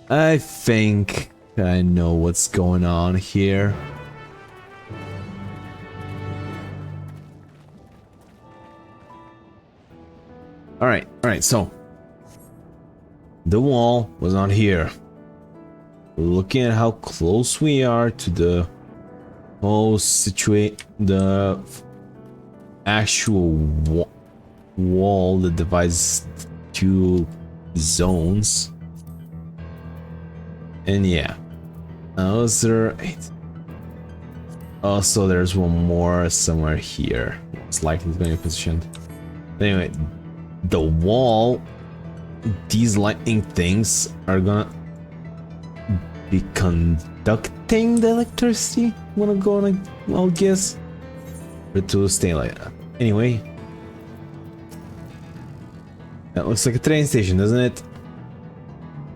I think I know what's going on here. Alright, so the wall was not here. Looking at how close we are to the whole the actual wall that divides two zones. And yeah, those are 8. Also, there's one more somewhere here. It's likely it's going to be positioned. Anyway, the wall, these lightning things are gonna be conducting the electricity. Wanna go on, I'll guess, but to stay like that. Anyway, that looks like a train station, doesn't it?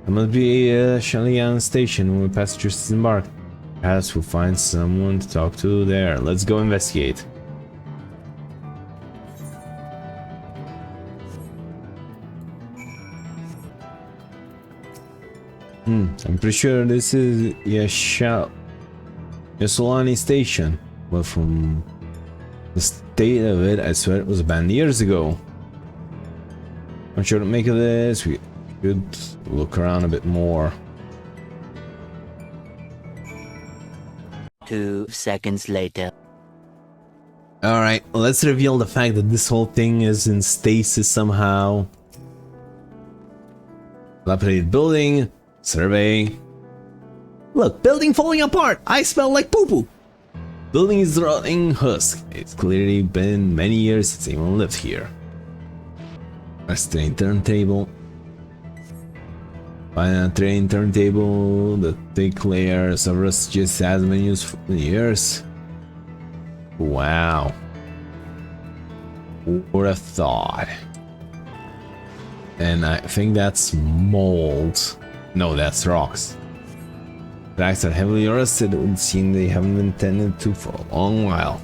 It must be a Shalian station where passengers disembark. Perhaps we'll find someone to talk to there. Let's go investigate. I'm pretty sure this is Yasolani station, but from the state of it, I swear it was abandoned years ago. I'm sure to make of this, we should look around a bit more. 2 seconds later. Alright, let's reveal the fact that this whole thing is in stasis somehow. Dilapidated building. Survey. Look, building falling apart. I smell like poo-poo. Building is rotting husk. It's clearly been many years since anyone lived here. Let's train turntable. Find a train turntable. The thick layers of rust just hasn't been used for years. Wow. Who would have thought? And I think that's mold. No, that's rocks. Tracks are heavily rusted. It would seem they haven't been tended to for a long while.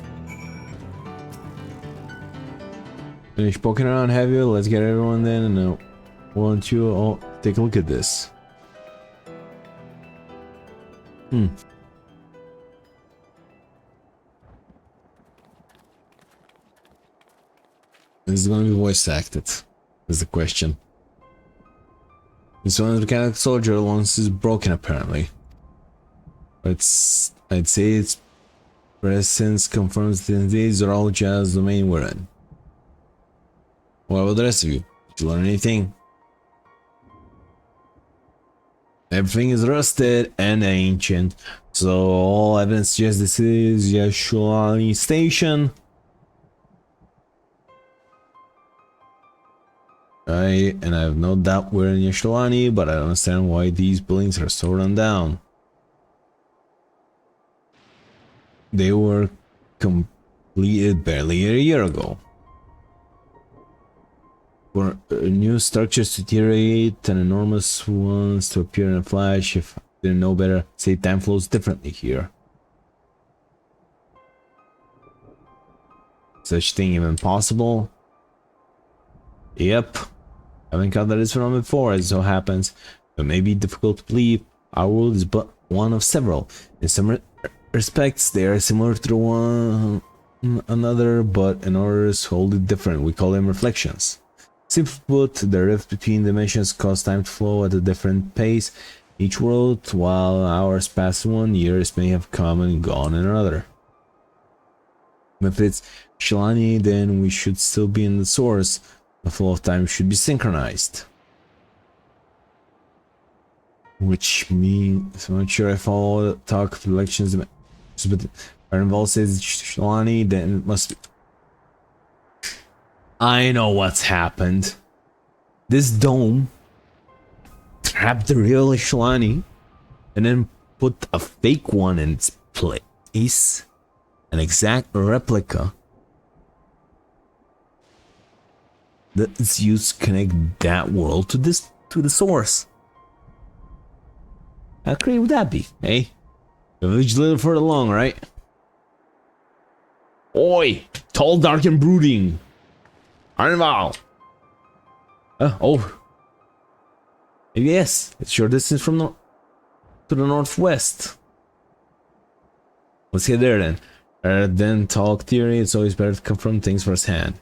Finish poking around, have you? Let's get everyone then, and I want you all take a look at this. This is gonna be voice acted. Is the question. This one mechanical soldier lungs is broken apparently. But I'd say its presence confirms that these are all just domain we're in. What about the rest of you? Did you learn anything? Everything is rusted and ancient, so all evidence suggests this is Yashulani Station. I have no doubt we're in Yashulani, but I don't understand why these buildings are so run down. They were completed barely a year ago. For new structures to deteriorate and enormous ones to appear in a flash, if I didn't know better, say time flows differently here. Such thing even possible? Yep. I haven't encountered this phenomenon before, as it so happens. It may be difficult to believe. Our world is but one of several. In some respects, they are similar to one another, but in others wholly different. We call them reflections. Simply put, the rift between dimensions cause time to flow at a different pace. Each world, while hours pass in one, years may have come and gone in another. If it's Shilani, then we should still be in the source. The flow of time should be synchronized. Which means, I'm not sure if all talk of elections, but Involved says Shilani, then it must be. I know what's happened. This dome trapped the real Shilani and then put a fake one in its place. An exact replica that's used to connect that world to the source. How great would that be, eh? A little further along, right? Oi! Tall, dark, and brooding! Arnval! Oh. Yes, it's your distance from to the northwest. Let's get there then. Rather than talk theory, it's always better to confirm things firsthand.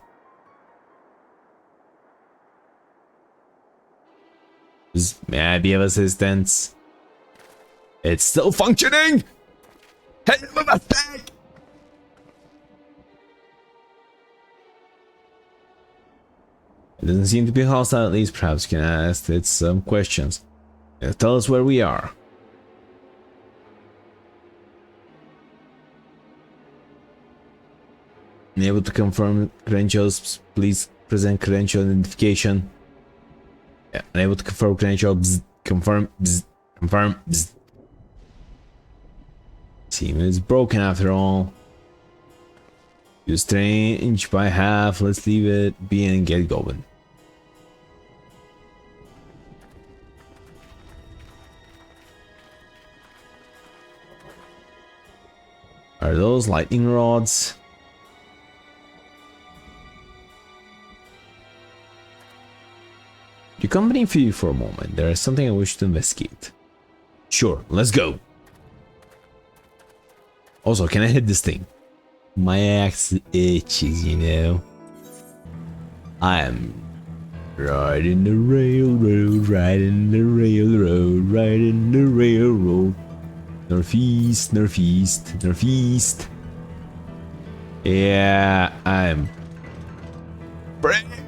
May I be of assistance? It's still functioning! Hey, move back! It doesn't seem to be hostile, at least. Perhaps you can ask it some questions. Tell us where we are. Unable to confirm credentials, please present credential identification. Yeah, unable to confirm credentials, confirm, confirm. Team is broken after all. You strange by half, let's leave it be and get going. Are those lightning rods? You company for you for a moment. There is something I wish to investigate. Sure, let's go. Also, can I hit this thing? My axe itches, you know. I am riding the railroad, riding the railroad, riding the railroad. Northeast, northeast, northeast. Yeah, I'm.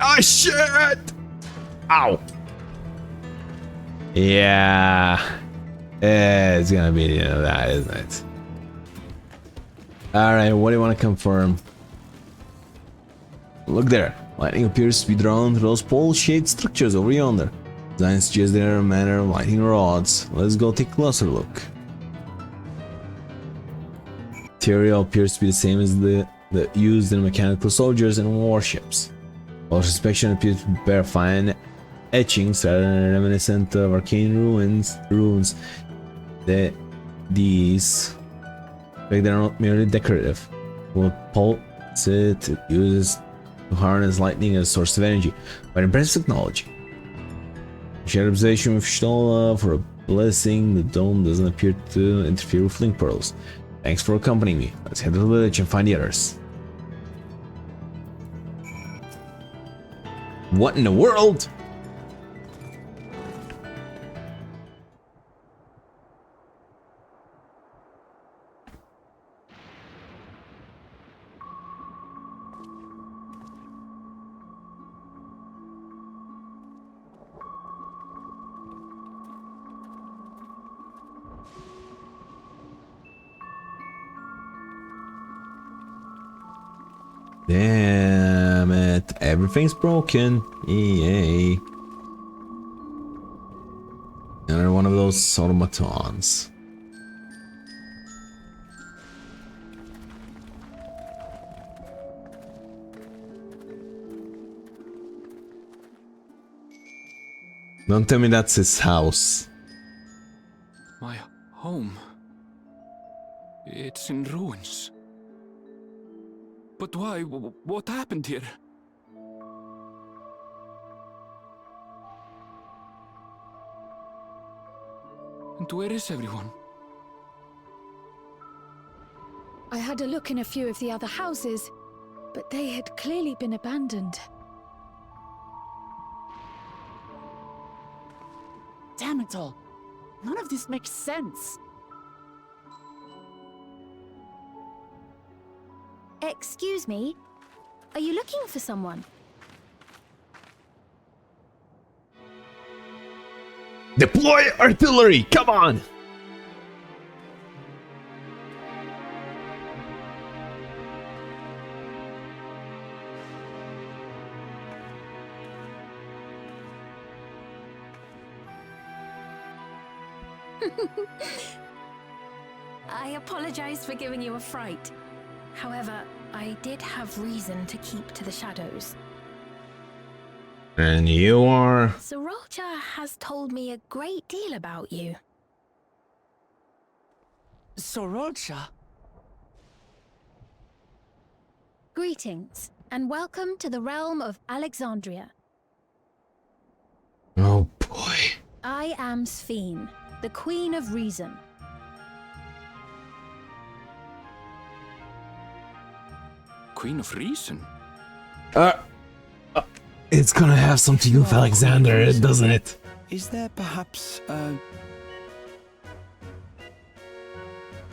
Oh shit! Ow! Yeah, it's gonna be the end of that, isn't it? Alright, what do you want to confirm? Look there. Lightning appears to be drawn to those pole-shaped structures over yonder. Design suggests they are a manner of lightning rods. Let's go take a closer look. Material appears to be the same as the used in mechanical soldiers and warships. While inspection appears to bear fine etchings rather than reminiscent of arcane runes. These they're not merely decorative. What pulse it uses to harness lightning as a source of energy, but impressive technology. Shared observation with Stola for a blessing. The dome doesn't appear to interfere with link pearls. Thanks for accompanying me. Let's head to the village and find the others. What in the world? Damn it, everything's broken. EA. Another one of those automatons. Don't tell me that's his house. My home. It's in ruins. But why? What happened here? And where is everyone? I had a look in a few of the other houses, but they had clearly been abandoned. Damn it all. None of this makes sense. Excuse me? Are you looking for someone? Deploy artillery! Come on! I apologize for giving you a fright. However, I did have reason to keep to the shadows. And you are... Sriracha has told me a great deal about you. Sriracha? Greetings, and welcome to the realm of Alexandria. Oh boy. I am Sphene, the Queen of Reason. Queen of Reason? It's gonna have something to do with Alexander, doesn't it? Is there perhaps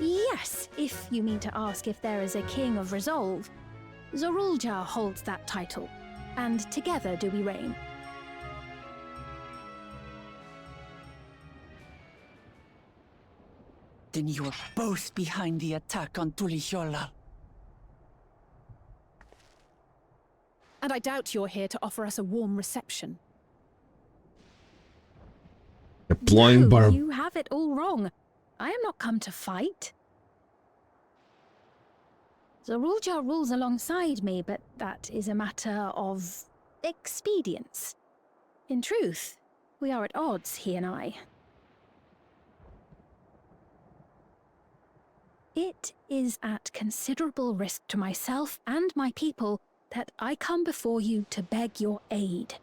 Yes, if you mean to ask if there is a King of Resolve. Zorulja holds that title, and together do we reign. Then you are both behind the attack on Tuliyollal. And I doubt you're here to offer us a warm reception. Deploying No, you have it all wrong. I am not come to fight. Zorulja rules alongside me, but that is a matter of expedience. In truth, we are at odds, he and I. It is at considerable risk to myself and my people that I come before you to beg your aid.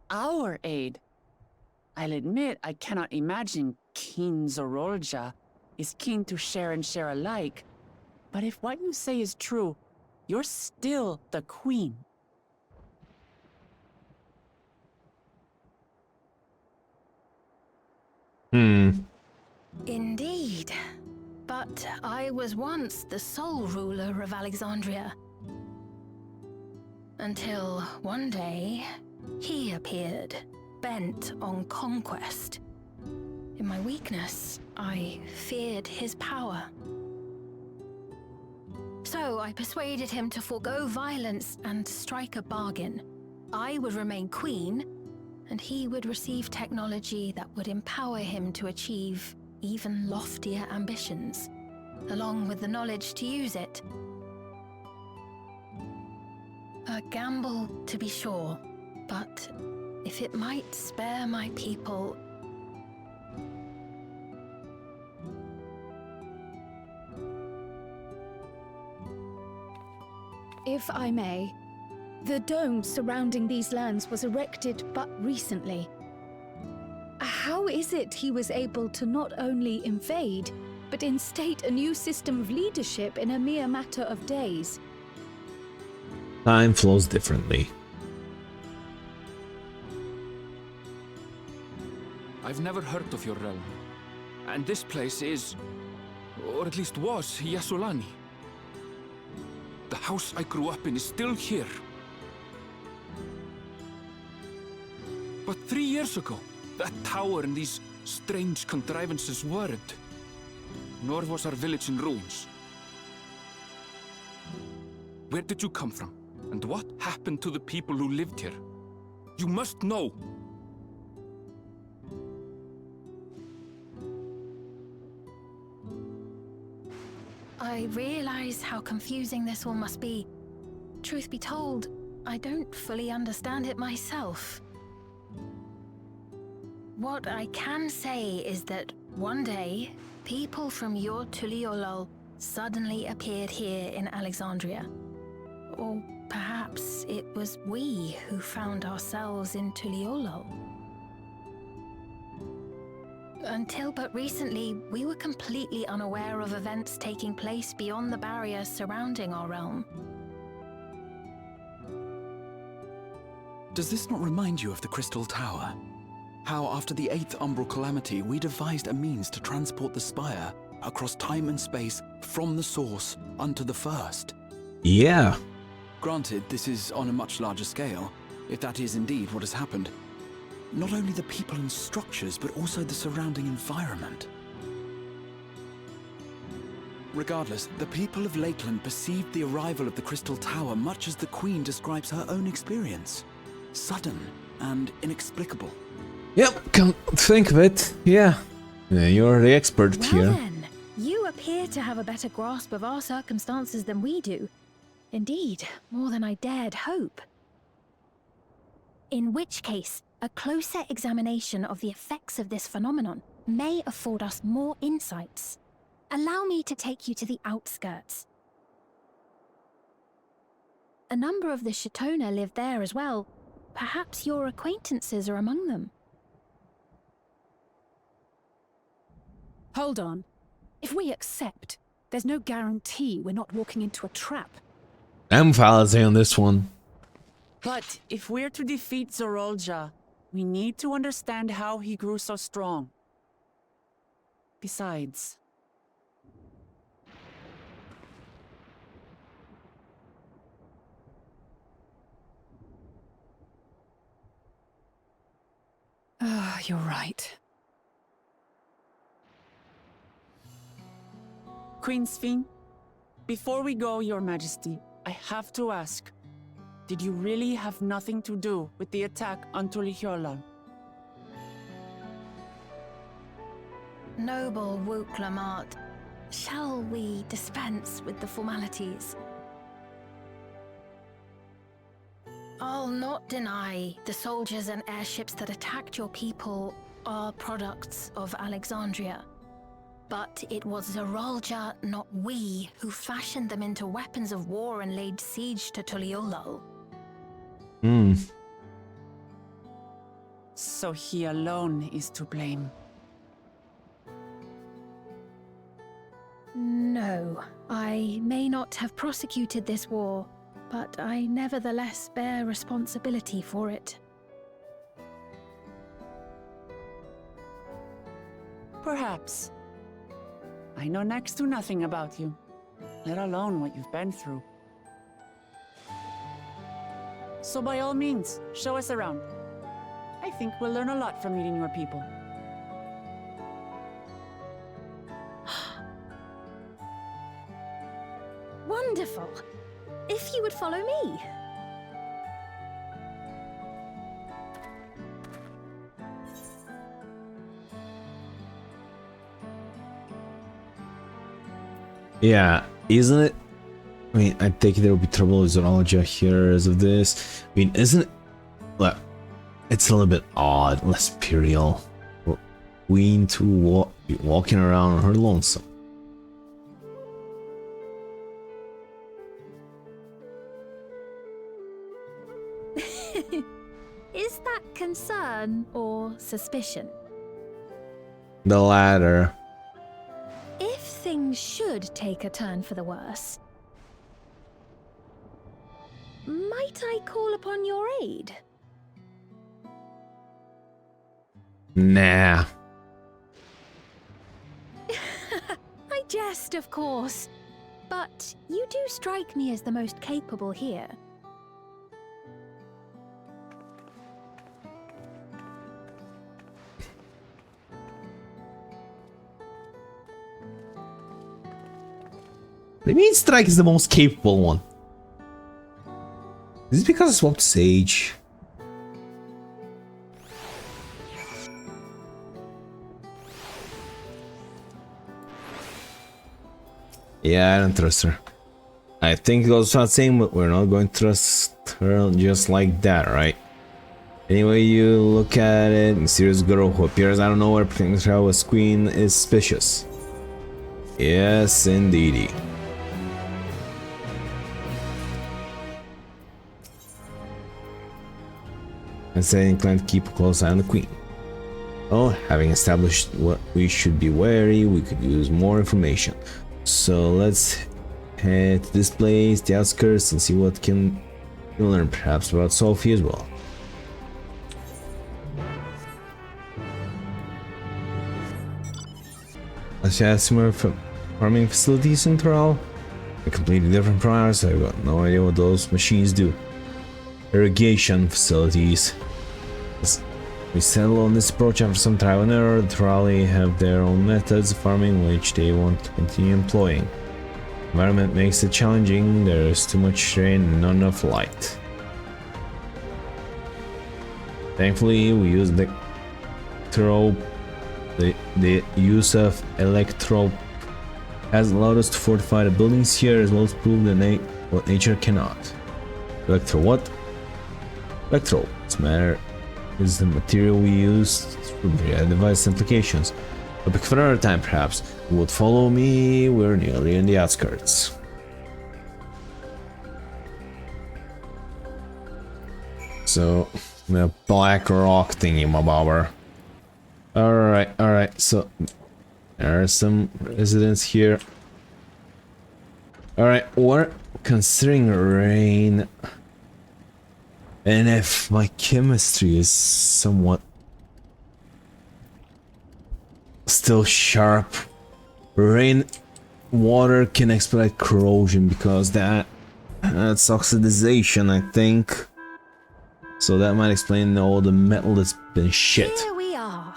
Our aid? I'll admit I cannot imagine King Zorulja is keen to share and share alike. But if what you say is true, you're still the queen. Indeed. But I was once the sole ruler of Alexandria. Until one day, he appeared, bent on conquest. In my weakness, I feared his power. So I persuaded him to forego violence and strike a bargain. I would remain queen, and he would receive technology that would empower him to achieve even loftier ambitions, along with the knowledge to use it. A gamble, to be sure, but if it might spare my people... If I may, the dome surrounding these lands was erected but recently. How is it he was able to not only invade, but instate a new system of leadership in a mere matter of days? Time flows differently. I've never heard of your realm. And this place is, or at least was, Yasulani. The house I grew up in is still here. But 3 years ago, that tower and these strange contrivances weren't. Nor was our village in ruins. Where did you come from? And what happened to the people who lived here? You must know! I realize how confusing this all must be. Truth be told, I don't fully understand it myself. What I can say is that one day, people from your Tuliyollal suddenly appeared here in Alexandria. Or perhaps it was we who found ourselves in Tuliyollal. Until but recently, we were completely unaware of events taking place beyond the barriers surrounding our realm. Does this not remind you of the Crystal Tower? How after the 8th Umbral Calamity, we devised a means to transport the Spire across time and space from the source unto the first. Yeah. Granted, this is on a much larger scale, if that is indeed what has happened. Not only the people and structures, but also the surrounding environment. Regardless, the people of Lakeland perceived the arrival of the Crystal Tower much as the Queen describes her own experience. Sudden and inexplicable. Yep, come think of it. Yeah. You're the expert Well here. then, you appear to have a better grasp of our circumstances than we do. Indeed, more than I dared hope. In which case, a closer examination of the effects of this phenomenon may afford us more insights. Allow me to take you to the outskirts. a number of the Shatona live there as well. Perhaps your acquaintances are among them. Hold on. If we accept, there's no guarantee we're not walking into a trap. I'm fallacy on this one. But if we're to defeat Zorolja, we need to understand how he grew so strong. Besides... You're right. Queen Sphene, before we go, Your Majesty, I have to ask, did you really have nothing to do with the attack on Tulihiolan? Noble Wuklamart, shall we dispense with the formalities? I'll not deny the soldiers and airships that attacked your people are products of Alexandria. But it was Zorolja, not we, who fashioned them into weapons of war and laid siege to Tuliolal. So he alone is to blame. No, I may not have prosecuted this war, but I nevertheless bear responsibility for it. Perhaps. I know next to nothing about you, let alone what you've been through. So by all means, show us around. I think we'll learn a lot from meeting your people. Wonderful! If you would follow me. Yeah, isn't it? I mean, I think there will be trouble with Zorolja here as of this. I mean, isn't it? Well, it's a little bit odd, less imperial. For Queen to be walking around on her lonesome. Is that concern or suspicion? The latter. If things should take a turn for the worse, might I call upon your aid? Nah. I jest, of course, but you do strike me as the most capable here. What do you mean Strike is the most capable one? Is it because I swapped Sage? Yeah, I don't trust her. I think it goes without saying, but we're not going to trust her just like that, right? Anyway, you look at it, mysterious girl who appears out of nowhere pretending to as queen is suspicious. Yes, indeedy. And say inclined to keep a close eye on the queen. Oh, having established what we should be wary, we could use more information. So let's head to this place, the outskirts, and see what can we learn, perhaps about Sophie as well. Let's have similar farming facilities in Thrall. They're completely different from ours. I've got no idea what those machines do. Irrigation facilities. We settle on this approach after some trial and error. The Thralli have their own methods of farming which they want to continue employing. The environment makes it challenging, there is too much rain and not enough light. Thankfully, we use the use of electro has allowed us to fortify the buildings here as well as prove that what nature cannot. Electro what? Electro. This matter is the material we use for device implications. A pick for another time, perhaps. You would follow me. We're nearly in the outskirts. So, the black rock thingy, my bobber. Alright, so there are some residents here. Alright, we're considering rain. And if my chemistry is somewhat still sharp, rain water can expedite corrosion because that's oxidization, I think. So that might explain all the metal that's been shit. Here we are.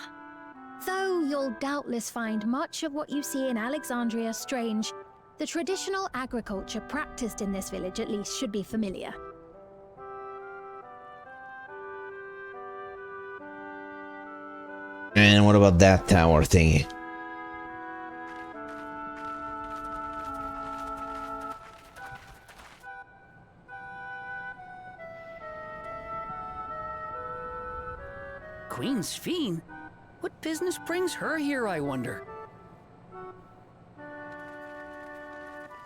Though you'll doubtless find much of what you see in Alexandria strange, the traditional agriculture practiced in this village at least should be familiar. And what about that tower thingy? Queen's Fiend? What business brings her here, I wonder?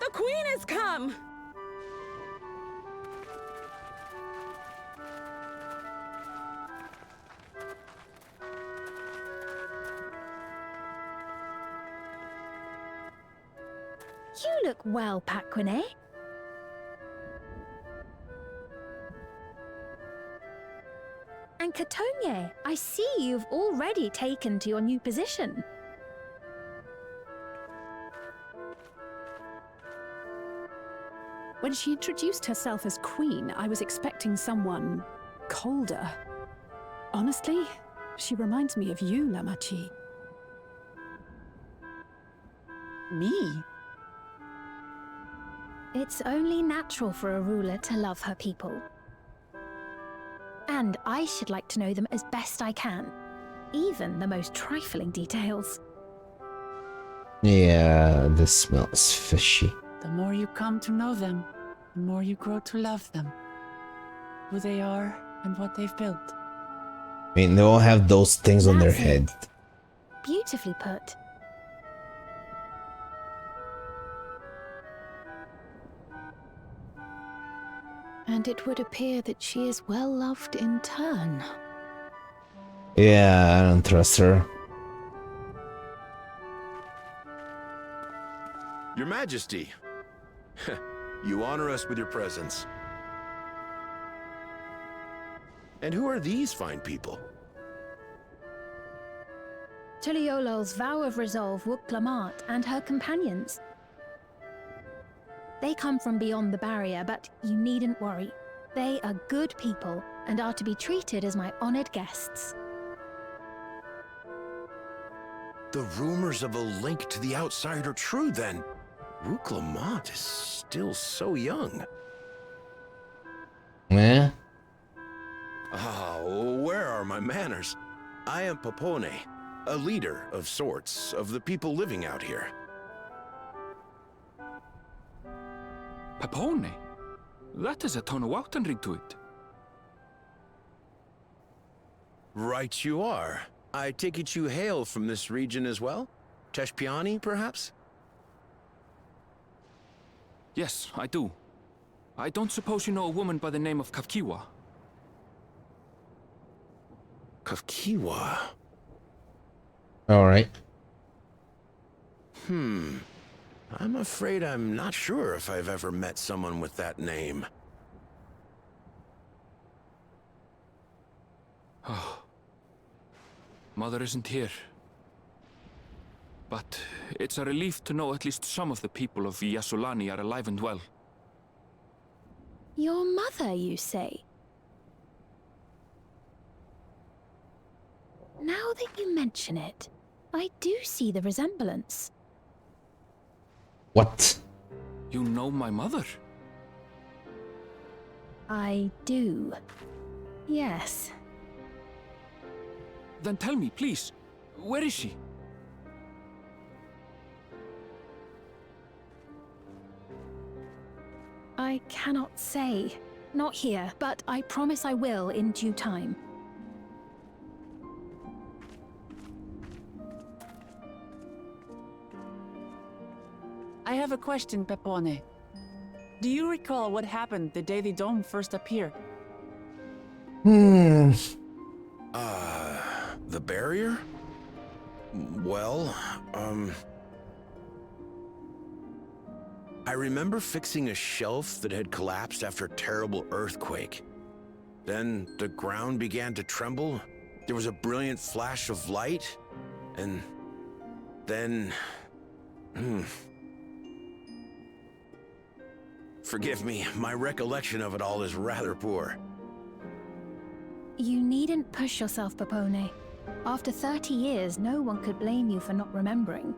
The Queen has come! You look well, Paquine. And Catogne, I see you've already taken to your new position. When she introduced herself as queen, I was expecting someone colder. Honestly, she reminds me of you, Lamachi. Me? It's only natural for a ruler to love her people. And I should like to know them as best I can, even the most trifling details. Yeah, this smells fishy. The more you come to know them, the more you grow to love them. Who they are and what they've built. I mean, they all have those things on their That's head. it. Beautifully put. And it would appear that she is well loved in turn. Yeah, I don't trust her. Your Majesty, you honor us with your presence. And who are these fine people? Tuliolol's vow of resolve Wuk-Lamat and her companions. They come from beyond the barrier, but you needn't worry. They are good people and are to be treated as my honored guests. The rumors of a link to the outside are true, then. Wuk-Lamat is still so young. Yeah? Oh, where are my manners? I am Papone, a leader of sorts of the people living out here. Papone? That is a Tonawautan ring to it. Right you are. I take it you hail from this region as well? Teshpiani, perhaps? Yes, I do. I don't suppose you know a woman by the name of Kafkiwa? Kafkiwa? Alright. I'm afraid I'm not sure if I've ever met someone with that name. Oh. Mother isn't here. But it's a relief to know at least some of the people of Yasulani are alive and well. Your mother, you say? Now that you mention it, I do see the resemblance. What? You know my mother? I do. Yes. Then tell me, please, where is she? I cannot say. Not here, but I promise I will in due time. I have a question, Pepone. Do you recall what happened the day the dome first appeared? The barrier? Well, I remember fixing a shelf that had collapsed after a terrible earthquake. Then the ground began to tremble. There was a brilliant flash of light, and then... Forgive me, my recollection of it all is rather poor. You needn't push yourself, Popone. After 30 years, no one could blame you for not remembering.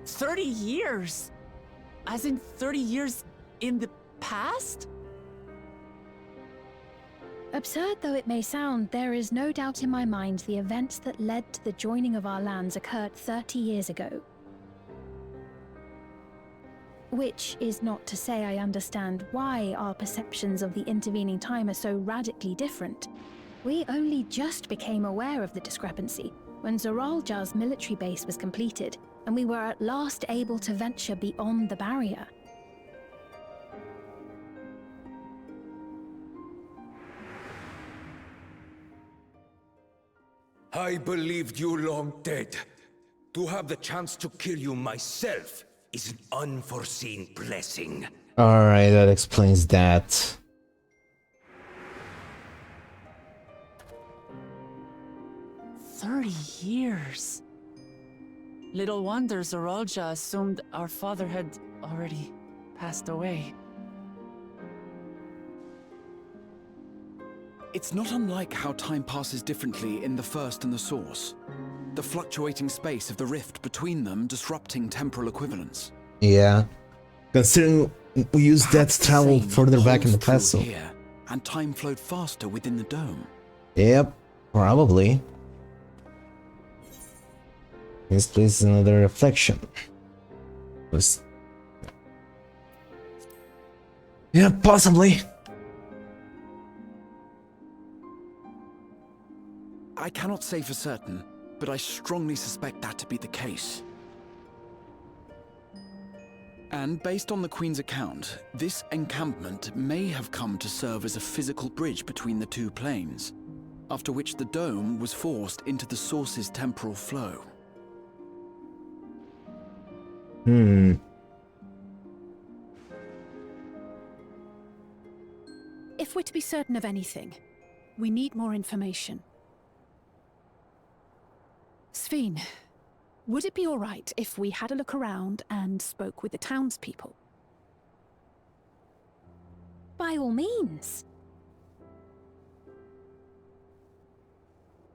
30 years? As in 30 years in the past? Absurd though it may sound, there is no doubt in my mind the events that led to the joining of our lands occurred 30 years ago. Which is not to say I understand why our perceptions of the intervening time are so radically different. We only just became aware of the discrepancy when Zoralja's military base was completed, and we were at last able to venture beyond the barrier. I believed you long dead. To have the chance to kill you myself is an unforeseen blessing. Alright, that explains that. Years. Little wonder Zoralja assumed our father had already passed away. It's not unlike how time passes differently in the First and the Source. The fluctuating space of the rift between them disrupting temporal equivalence. Yeah. Considering we used that to travel further back in the castle. Here, and time flowed faster within the dome. Yep, probably. This place is another reflection. Yeah, possibly. I cannot say for certain, but I strongly suspect that to be the case. And based on the Queen's account, this encampment may have come to serve as a physical bridge between the two planes, after which the dome was forced into the Source's temporal flow. If we're to be certain of anything, we need more information. Sphene, would it be all right if we had a look around and spoke with the townspeople? By all means.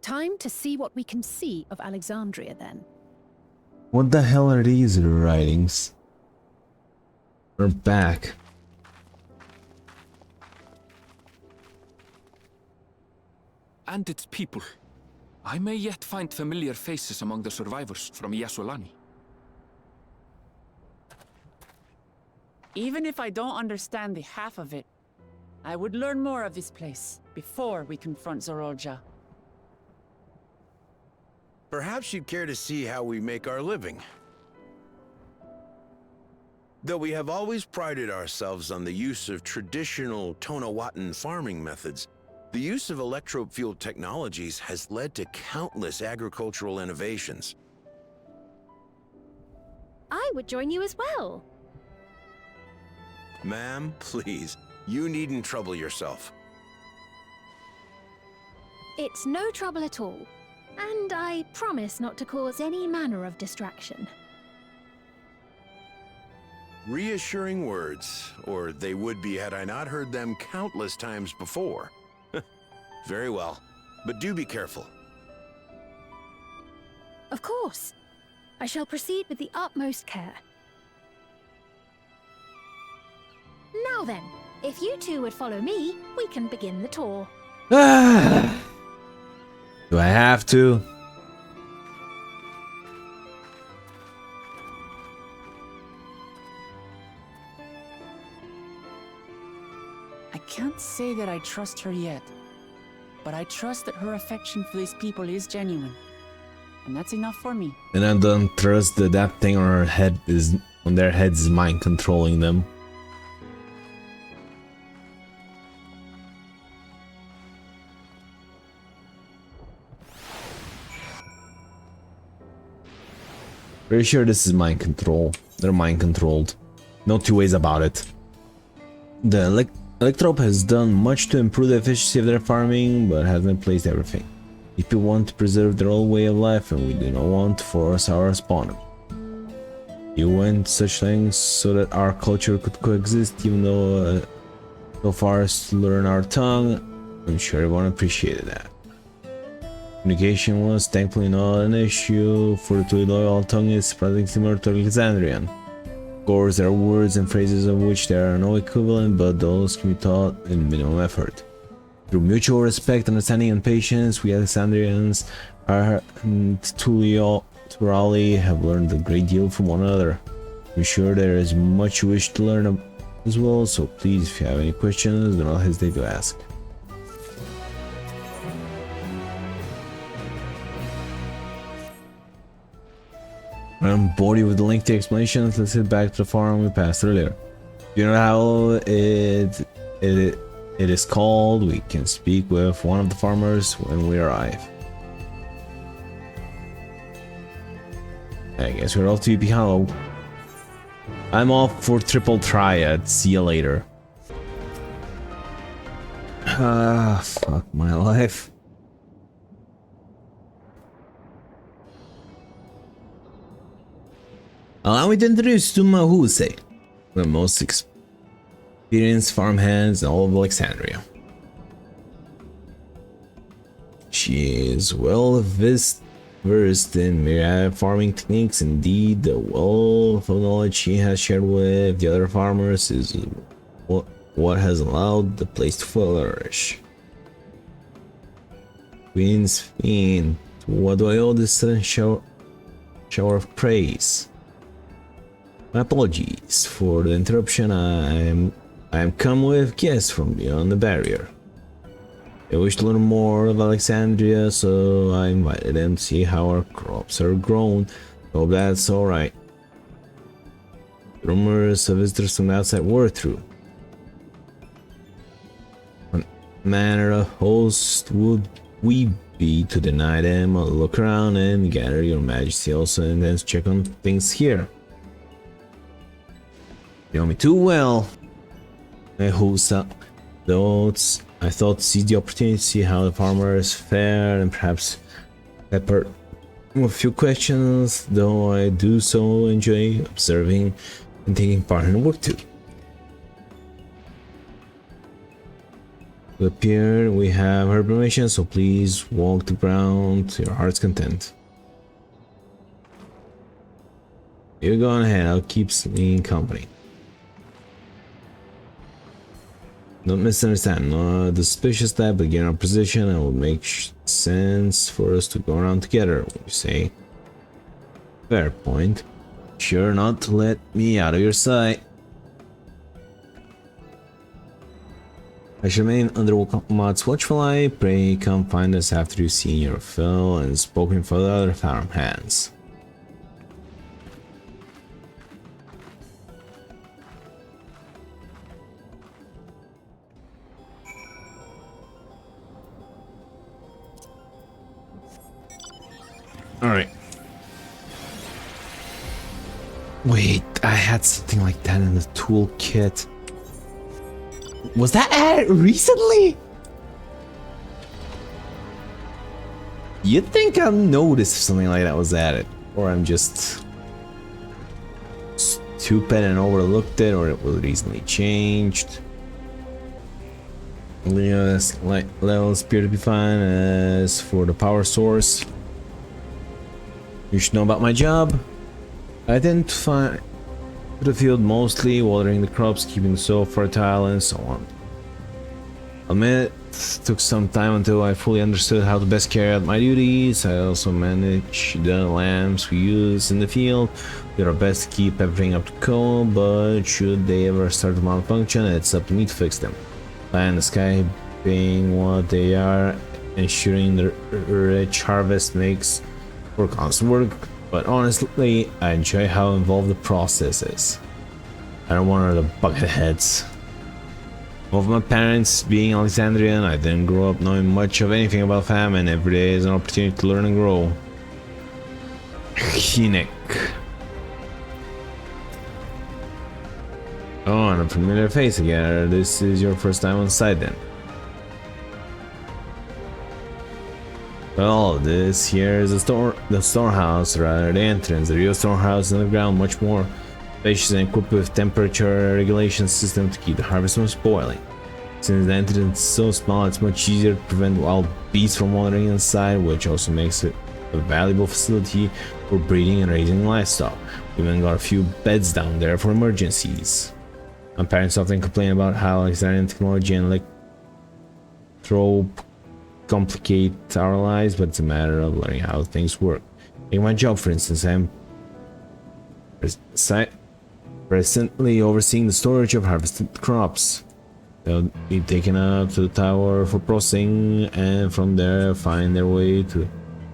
Time to see what we can see of Alexandria, then. What the hell are these writings? We're back. And its people. I may yet find familiar faces among the survivors from Yasolani. Even if I don't understand the half of it, I would learn more of this place before we confront Zoralja. Perhaps you'd care to see how we make our living. Though we have always prided ourselves on the use of traditional Tonawatan farming methods, the use of electro-fueled technologies has led to countless agricultural innovations. I would join you as well. Ma'am, please, you needn't trouble yourself. It's no trouble at all. And I promise not to cause any manner of distraction. Reassuring words, or they would be had I not heard them countless times before. Very well, but do be careful. Of course. I shall proceed with the utmost care. Now then, if you two would follow me, we can begin the tour. Do I have to? I can't say that I trust her yet, but I trust that her affection for these people is genuine. And that's enough for me. And I don't trust that that thing on her head is on their heads is mind controlling them. Pretty sure this is mind control. They're mind controlled. No two ways about it. The Electrope has done much to improve the efficiency of their farming, but hasn't replaced everything. People want to preserve their old way of life, and we do not want to force our spawn. You went such lengths so that our culture could coexist, even though so far as to learn our tongue. I'm sure everyone appreciated that. Communication was thankfully not an issue, for the truly loyal tongue is surprisingly similar to Alexandrian. Of course, there are words and phrases of which there are no equivalent, but those can be taught in minimum effort. Through mutual respect, understanding, and patience, we Alexandrians are truly have learned a great deal from one another. I'm sure there is much you wish to learn as well, so please, if you have any questions, do not hesitate to ask. I'm bored with the lengthy explanations. Let's head back to the farm we passed earlier. You know how it is called. We can speak with one of the farmers when we arrive. I guess we're off to EP Hollow. I'm off for Triple Triad. See you later. Ah, fuck my life. Allow me to introduce you to Mahuse, the most experienced farmhands in all of Alexandria. She is well versed in myriad farming techniques. Indeed, the wealth of knowledge she has shared with the other farmers is what has allowed the place to flourish. Queen's Fiend, what do I owe this sudden shower of praise? My apologies for the interruption. I am come with guests from beyond the barrier. They wish to learn more of Alexandria, so I invited them to see how our crops are grown. Hope that's alright. Rumors of visitors from the outside were true. What manner of host would we be to deny them a look around and gather? Your Majesty also intends to check on things here. You know me too well. I thought to seize the opportunity to see how the farmers fare and perhaps pepper with a few questions, though I do so enjoy observing and taking part in the work too. To appear, we have her permission, so please walk the ground to your heart's content. You go on ahead, I'll keep me company. Don't misunderstand, not the suspicious type, but given our position, it would make sense for us to go around together, what you say? Fair point. Sure not to let me out of your sight. I shall remain under Mott's watchful eye. Pray come find us after you've seen your fill and spoken for the other farmhands. Alright. Wait, I had something like that in the toolkit. Was that added recently? You'd think I'd notice if something like that was added. Or I'm just stupid and overlooked it, or it was recently changed. Leo's light levels appear to be fine. As for the power source, you should know about my job. I tend to find the field mostly, watering the crops, keeping the soil fertile, and so on. I'll admit, it took some time until I fully understood how to best carry out my duties. I also manage the lamps we use in the field. We do our best to keep everything up to code, but should they ever start to malfunction, it's up to me to fix them. Land the sky being what they are, ensuring the rich harvest makes for constant work, but honestly, I enjoy how involved the process is. I don't want her to bucket heads. Both my parents being Alexandrian, I didn't grow up knowing much of anything about famine. Every day is an opportunity to learn and grow. Hinek. Oh, and a familiar face again. This is your first time on site then. Well, this here is the storehouse, rather the entrance. The real storehouse underground, much more spacious and equipped with temperature regulation system to keep the harvest from spoiling. Since the entrance is so small, it's much easier to prevent wild beasts from wandering inside, which also makes it a valuable facility for breeding and raising livestock. We even got a few beds down there for emergencies. My parents often complain about how Alexandrian technology and electro complicate our lives, but it's a matter of learning how things work. In my job, for instance, I'm presently overseeing the storage of harvested crops. They'll be taken up to the tower for processing, and from there find their way to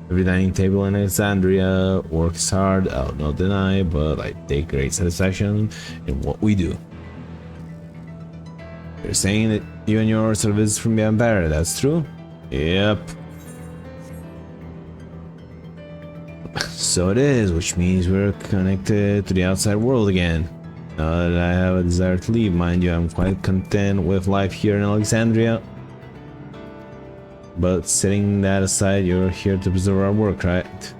every dining table in Alexandria. Work is hard, I'll not deny, but I take great satisfaction in what we do. You're saying that you and your service from beyond barrier, that's true? Yep. So it is, which means we're connected to the outside world again. Now that I have a desire to leave, mind you, I'm quite content with life here in Alexandria. But setting that aside, you're here to preserve our work, right?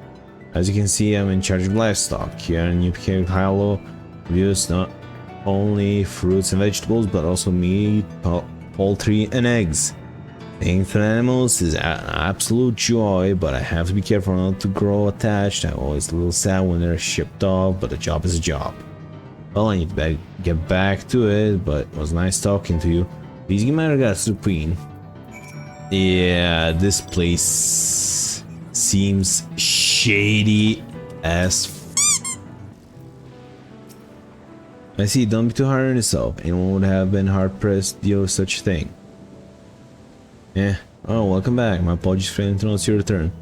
As you can see, I'm in charge of livestock. Here in New Cave Hollow, we use not only fruits and vegetables, but also meat, poultry, and eggs. Taking to animals is an absolute joy, but I have to be careful not to grow attached. I'm always a little sad when they're shipped off, but a job is a job. Well, I need to get back to it, but it was nice talking to you. Please give my regards to the Queen. Yeah, this place seems shady as I see, don't be too hard on yourself. Anyone would have been hard-pressed to deal with such a thing. Yeah. Oh, welcome back. My apologies for failing to notice your return.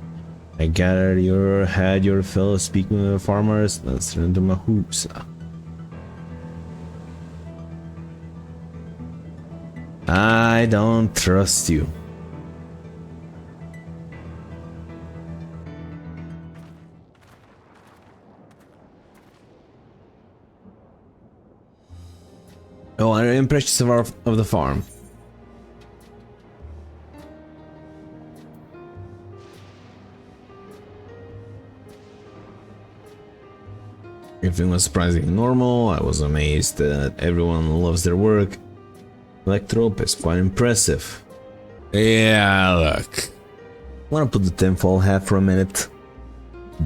I gather you had your fellow speaking with the farmers. Let's turn to my hoops. I don't trust you. Oh, are you impressed of the farm? Everything was surprisingly normal. I was amazed that everyone loves their work. Electrope is quite impressive. Yeah, look. I want to put the tinfoil hat for a minute.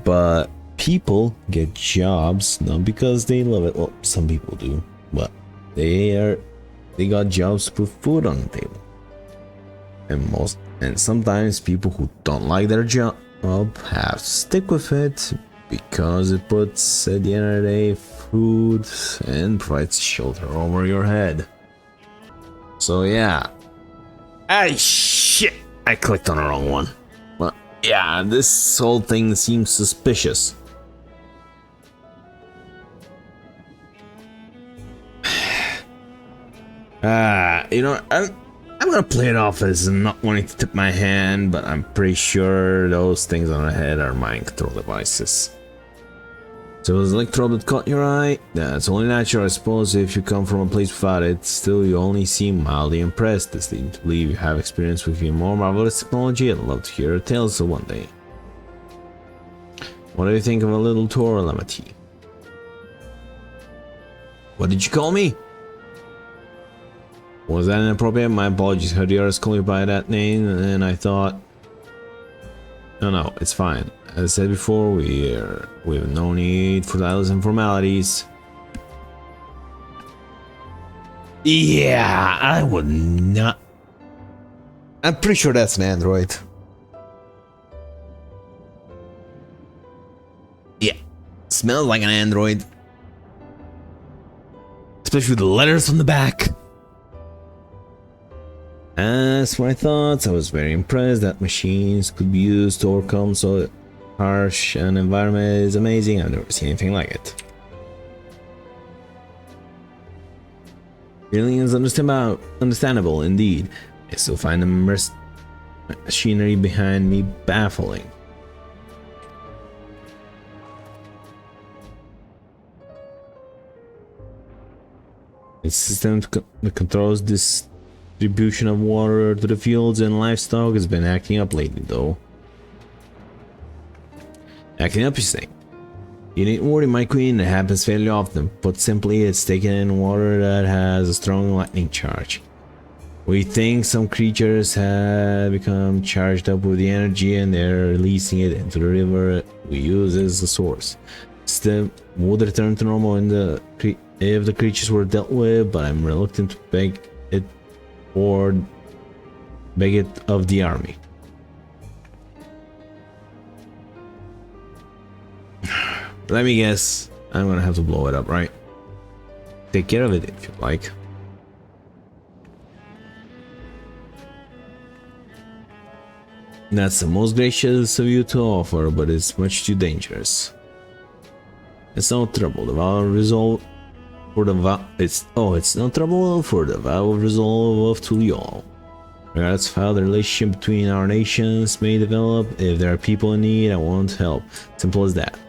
But people get jobs not because they love it. Well, some people do, but they got jobs to put food on the table. And sometimes people who don't like their job have to stick with it because it puts, at the end of the day, food and provides shelter over your head. So yeah. Ah, shit! I clicked on the wrong one. Well, yeah, this whole thing seems suspicious. You know, I'm gonna play it off as not wanting to tip my hand, but I'm pretty sure those things on the head are mind control devices. So it was Electrobe that caught your eye? That's only natural, I suppose, if you come from a place without it. Still, you only seem mildly impressed. This leads me to believe you have experience with even more marvelous technology. I'd love to hear your tales of one day. What do you think of a little tour, Lamati? What did you call me? Was that inappropriate? My apologies. Heard the others call you by that name, and I thought... No, it's fine. As I said before, we have no need for titles and formalities. Yeah, I would not... I'm pretty sure that's an android. Yeah, smells like an android. Especially with the letters on the back. As for my thoughts, I was very impressed that machines could be used to overcome so harsh an environment is amazing. I've never seen anything like it. Feeling is understandable indeed. I still find the machinery behind me baffling. It's a system that controls distribution of water to the fields and livestock has been acting up lately, though. Acting up, you say? You needn't worry, my queen, it happens fairly often. Put simply, it's taking in water that has a strong lightning charge. We think some creatures have become charged up with the energy and they're releasing it into the river we use as the source. Still, would return to normal if the creatures were dealt with, but I'm reluctant to beg it of the army. Let me guess, I'm gonna have to blow it up, right? Take care of it if you like. That's the most gracious of you to offer, but it's much too dangerous. It's no trouble. The vow of resolve for the vow. It's no trouble for the vow of resolve of Tuliol. Regardless of how the relationship between our nations may develop, if there are people in need, I want help. Simple as that.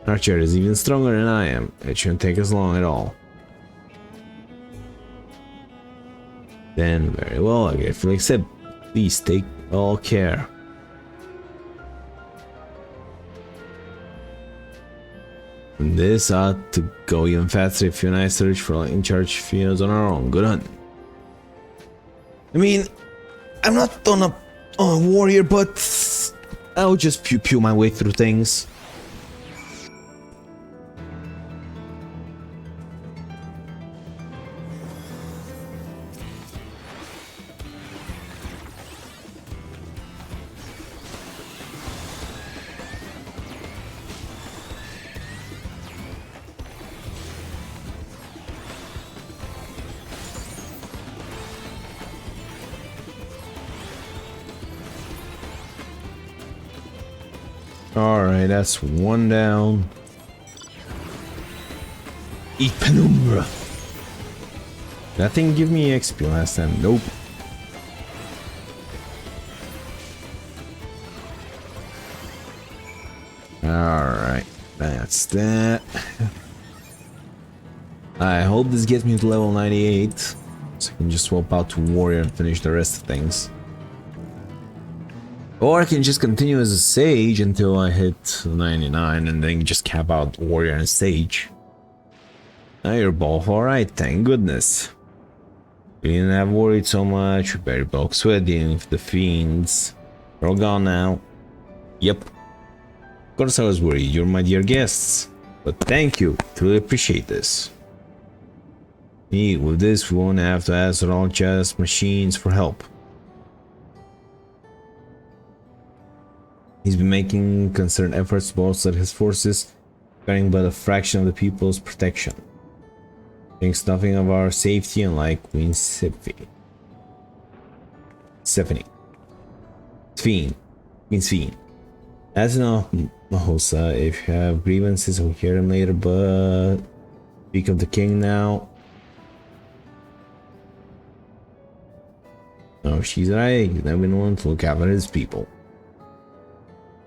Archer is even stronger than I am. It shouldn't take us long at all. Then, very well, I gratefully accept. Please take all care. And this ought to go even faster if you and I search for in charge fields on our own. Good hunt. I mean, I'm not on a warrior, but I'll just pew my way through things. Alright, that's one down. Eat penumbra. That thing give me XP last time. Nope. Alright, that's that. I hope this gets me to level 98, so I can just swap out to warrior and finish the rest of things. Or I can just continue as a sage until I hit 99 and then just cap out warrior and sage. Now you're both alright, thank goodness. We didn't have worried so much, we better bulk sweat dealing with the fiends. They're all gone now. Yep. Of course I was worried, you're my dear guests. But thank you, truly appreciate this. With this we won't have to ask at all just machines for help. He's been making concerted efforts to bolster his forces, sparing but a fraction of the people's protection. Thinks nothing of our safety, unlike Queen Queen Sphene. As enough, Mahosa. If you have grievances, we'll hear them later, but speak of the king now. No, she's right. He's never been one to look after his people.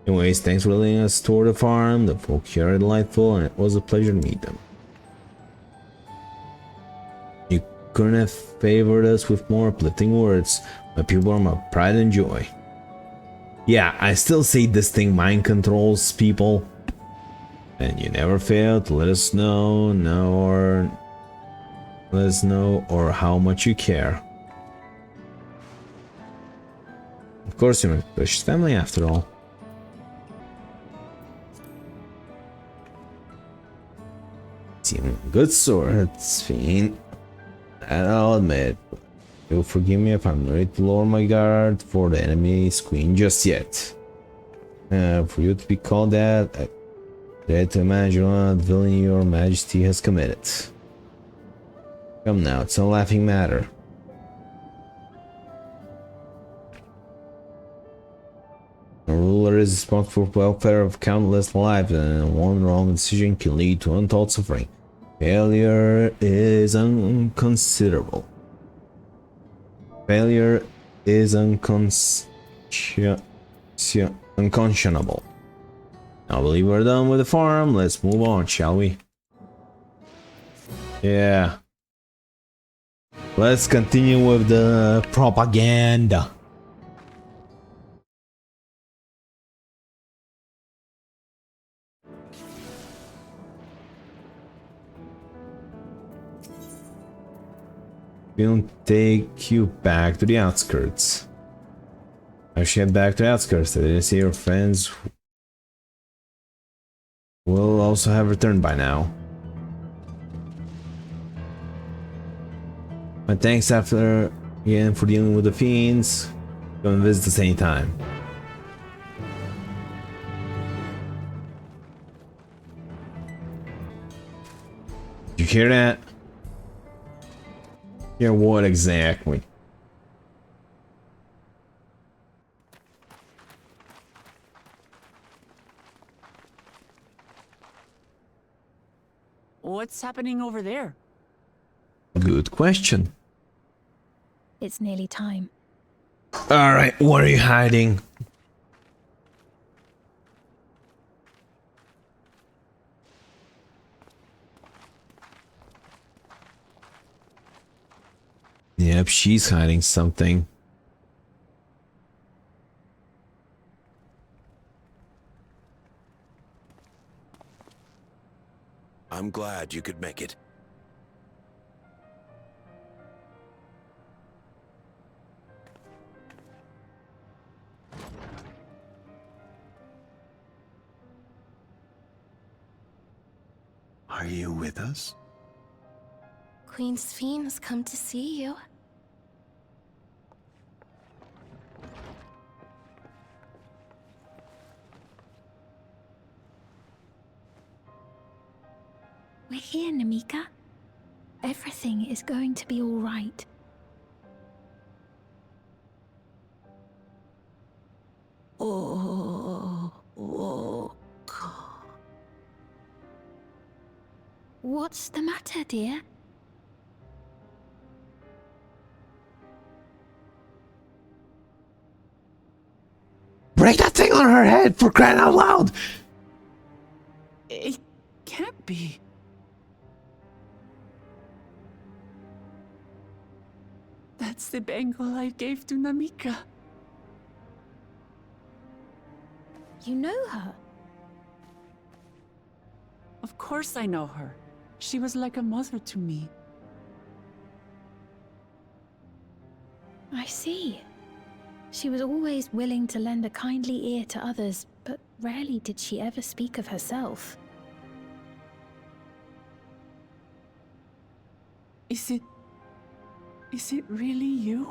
Anyways, thanks for letting us tour the farm. The folk here are delightful, and it was a pleasure to meet them. You couldn't have favored us with more uplifting words. My people are my pride and joy. Yeah, I still say this thing mind controls people. And you never fail to let us know, or how much you care. Of course, you're my precious family after all. Good sword, Sphene. And I'll admit, you'll forgive me if I'm ready to lower my guard for the enemy's queen just yet. For you to be called that, I dare to imagine what villainy your majesty has committed. Come now, it's a laughing matter. A ruler is responsible for the welfare of countless lives, and one wrong decision can lead to untold suffering. Failure is unconscionable. Now, I believe we're done with the farm. Let's move on, shall we? Yeah. Let's continue with the propaganda. We'll take you back to the outskirts. I should head back to the outskirts. I didn't see your friends will also have returned by now. My thanks after again for dealing with the fiends. Come and visit us anytime. Did you hear that? Hear what exactly? What's happening over there? Good question. It's nearly time. Alright, what are you hiding? Yep, she's hiding something. I'm glad you could make it. Are you with us? Queen Sphene has come to see you. We're here, Namika. Everything is going to be all right. What's the matter, dear? Break that thing on her head, for crying out loud! It can't be. That's the bangle I gave to Namika. You know her? Of course I know her. She was like a mother to me. I see. She was always willing to lend a kindly ear to others, but rarely did she ever speak of herself. Is it really you?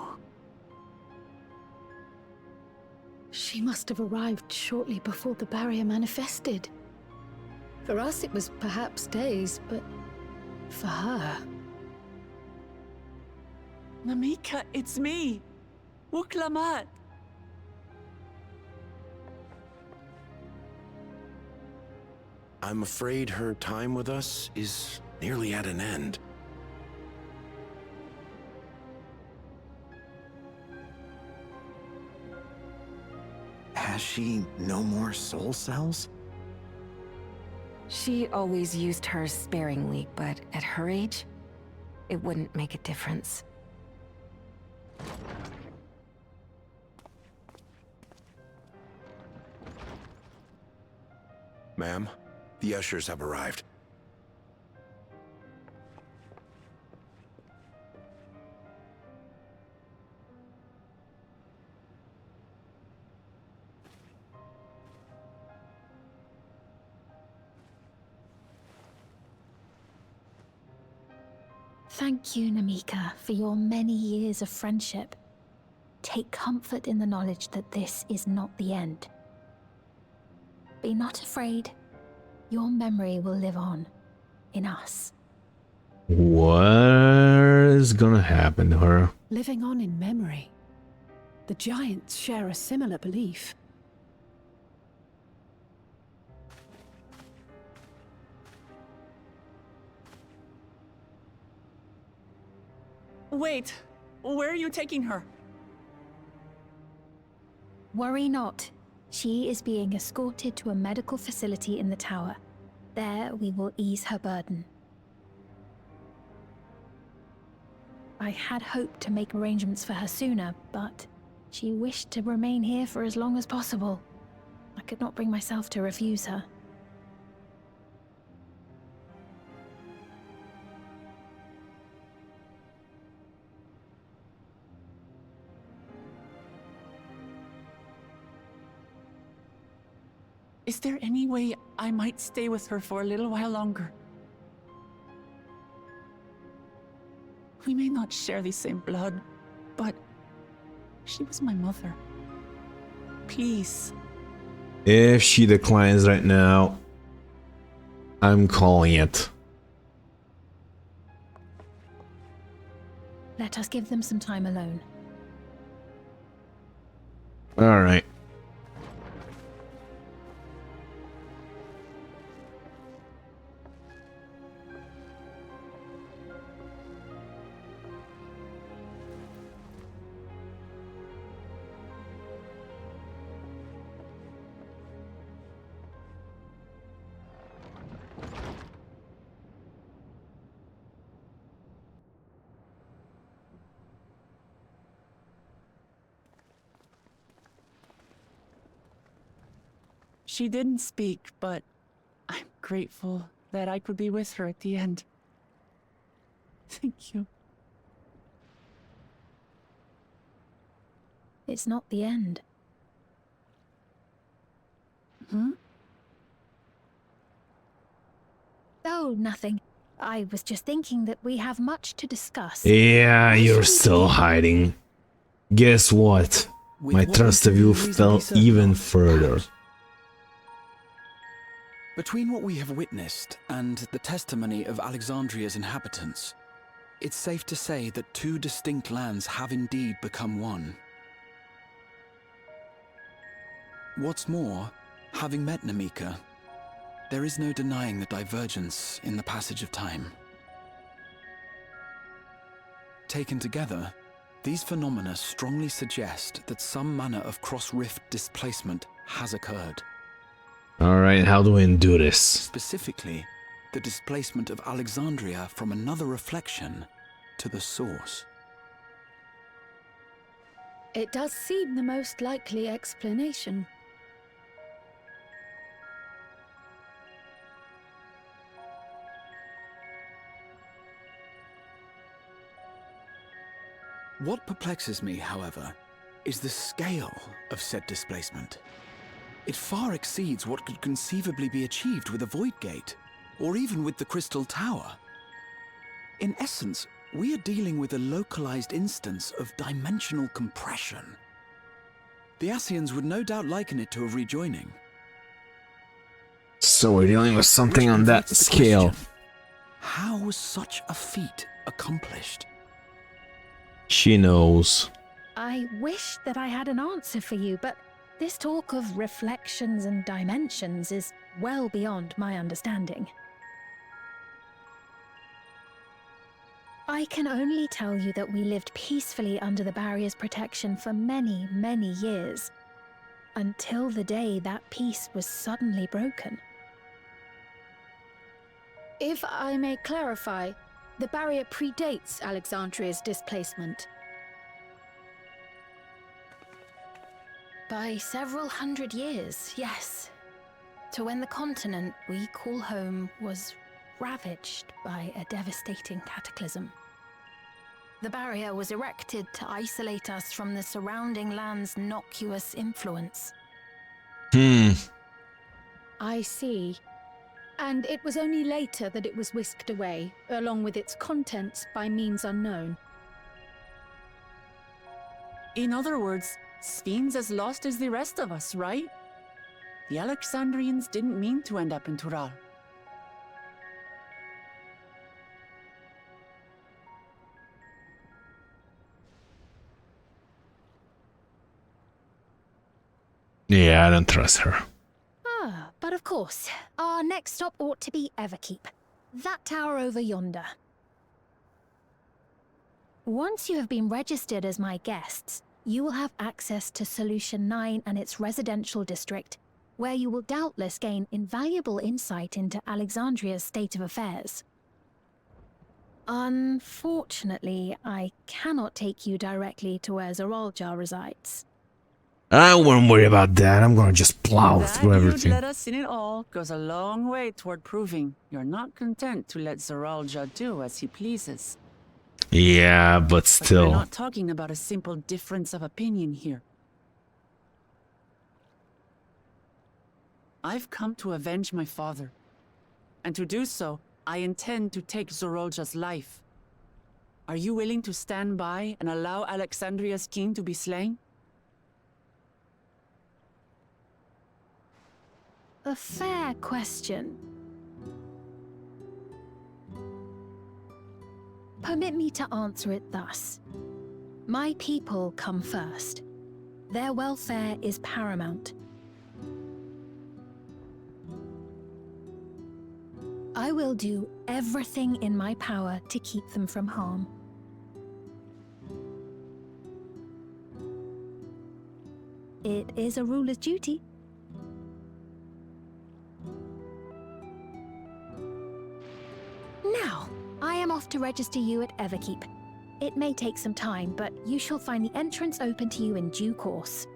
She must have arrived shortly before the barrier manifested. For us, it was perhaps days, but for her... Namika, it's me! Wuklamat! I'm afraid her time with us is nearly at an end. Has she no more soul cells? She always used hers sparingly, but at her age, it wouldn't make a difference. Ma'am, the ushers have arrived. Thank you, Namika, for your many years of friendship. Take comfort in the knowledge that this is not the end. Be not afraid. Your memory will live on in us. What is gonna happen to her? Living on in memory. The giants share a similar belief. Wait! Where are you taking her? Worry not. She is being escorted to a medical facility in the tower. There we will ease her burden. I had hoped to make arrangements for her sooner, but she wished to remain here for as long as possible. I could not bring myself to refuse her. Is there any way I might stay with her for a little while longer? We may not share the same blood, but she was my mother. Please. If she declines right now, I'm calling it. Let us give them some time alone. All right. She didn't speak, but I'm grateful that I could be with her at the end. Thank you. It's not the end. Hmm? Oh, nothing. I was just thinking that we have much to discuss. Yeah, you're still hiding. Guess what? My trust of you fell even further. Between what we have witnessed and the testimony of Alexandria's inhabitants, it's safe to say that two distinct lands have indeed become one. What's more, having met Namika, there is no denying the divergence in the passage of time. Taken together, these phenomena strongly suggest that some manner of cross-rift displacement has occurred. Alright, how do we do this? Specifically, the displacement of Alexandria from another reflection to the source. It does seem the most likely explanation. What perplexes me, however, is the scale of said displacement. It far exceeds what could conceivably be achieved with a Void Gate, or even with the Crystal Tower. In essence, we are dealing with a localized instance of dimensional compression. The Ascians would no doubt liken it to a rejoining. So we're dealing with something on that scale. How was such a feat accomplished? She knows. I wish that I had an answer for you, but this talk of reflections and dimensions is well beyond my understanding. I can only tell you that we lived peacefully under the barrier's protection for many, many years, until the day that peace was suddenly broken. If I may clarify, the barrier predates Alexandria's displacement. By several hundred years, yes. To when the continent we call home was ravaged by a devastating cataclysm. The barrier was erected to isolate us from the surrounding land's innocuous influence. I see. And it was only later that it was whisked away, along with its contents, by means unknown. In other words, Sphene's as lost as the rest of us, right? The Alexandrians didn't mean to end up in Tural. Yeah, I don't trust her. Ah, but of course, our next stop ought to be Everkeep. That tower over yonder. Once you have been registered as my guests, you will have access to Solution 9 and its residential district, where you will doubtless gain invaluable insight into Alexandria's state of affairs. Unfortunately, I cannot take you directly to where Zeralja resides. I won't worry about that. I'm gonna just plow through That you'd everything. let us in it all goes a long way toward proving you're not content to let Zeralja do as he pleases. Yeah, but But we're still. not talking about a simple difference of opinion here. I've come to avenge my father. And to do so, I intend to take Zeralja's life. Are you willing to stand by and allow Alexandria's king to be slain? A fair question. Permit me to answer it thus. My people come first. Their welfare is paramount. I will do everything in my power to keep them from harm. It is a ruler's duty. Now, I am off to register you at Everkeep. It may take some time, but you shall find the entrance open to you in due course.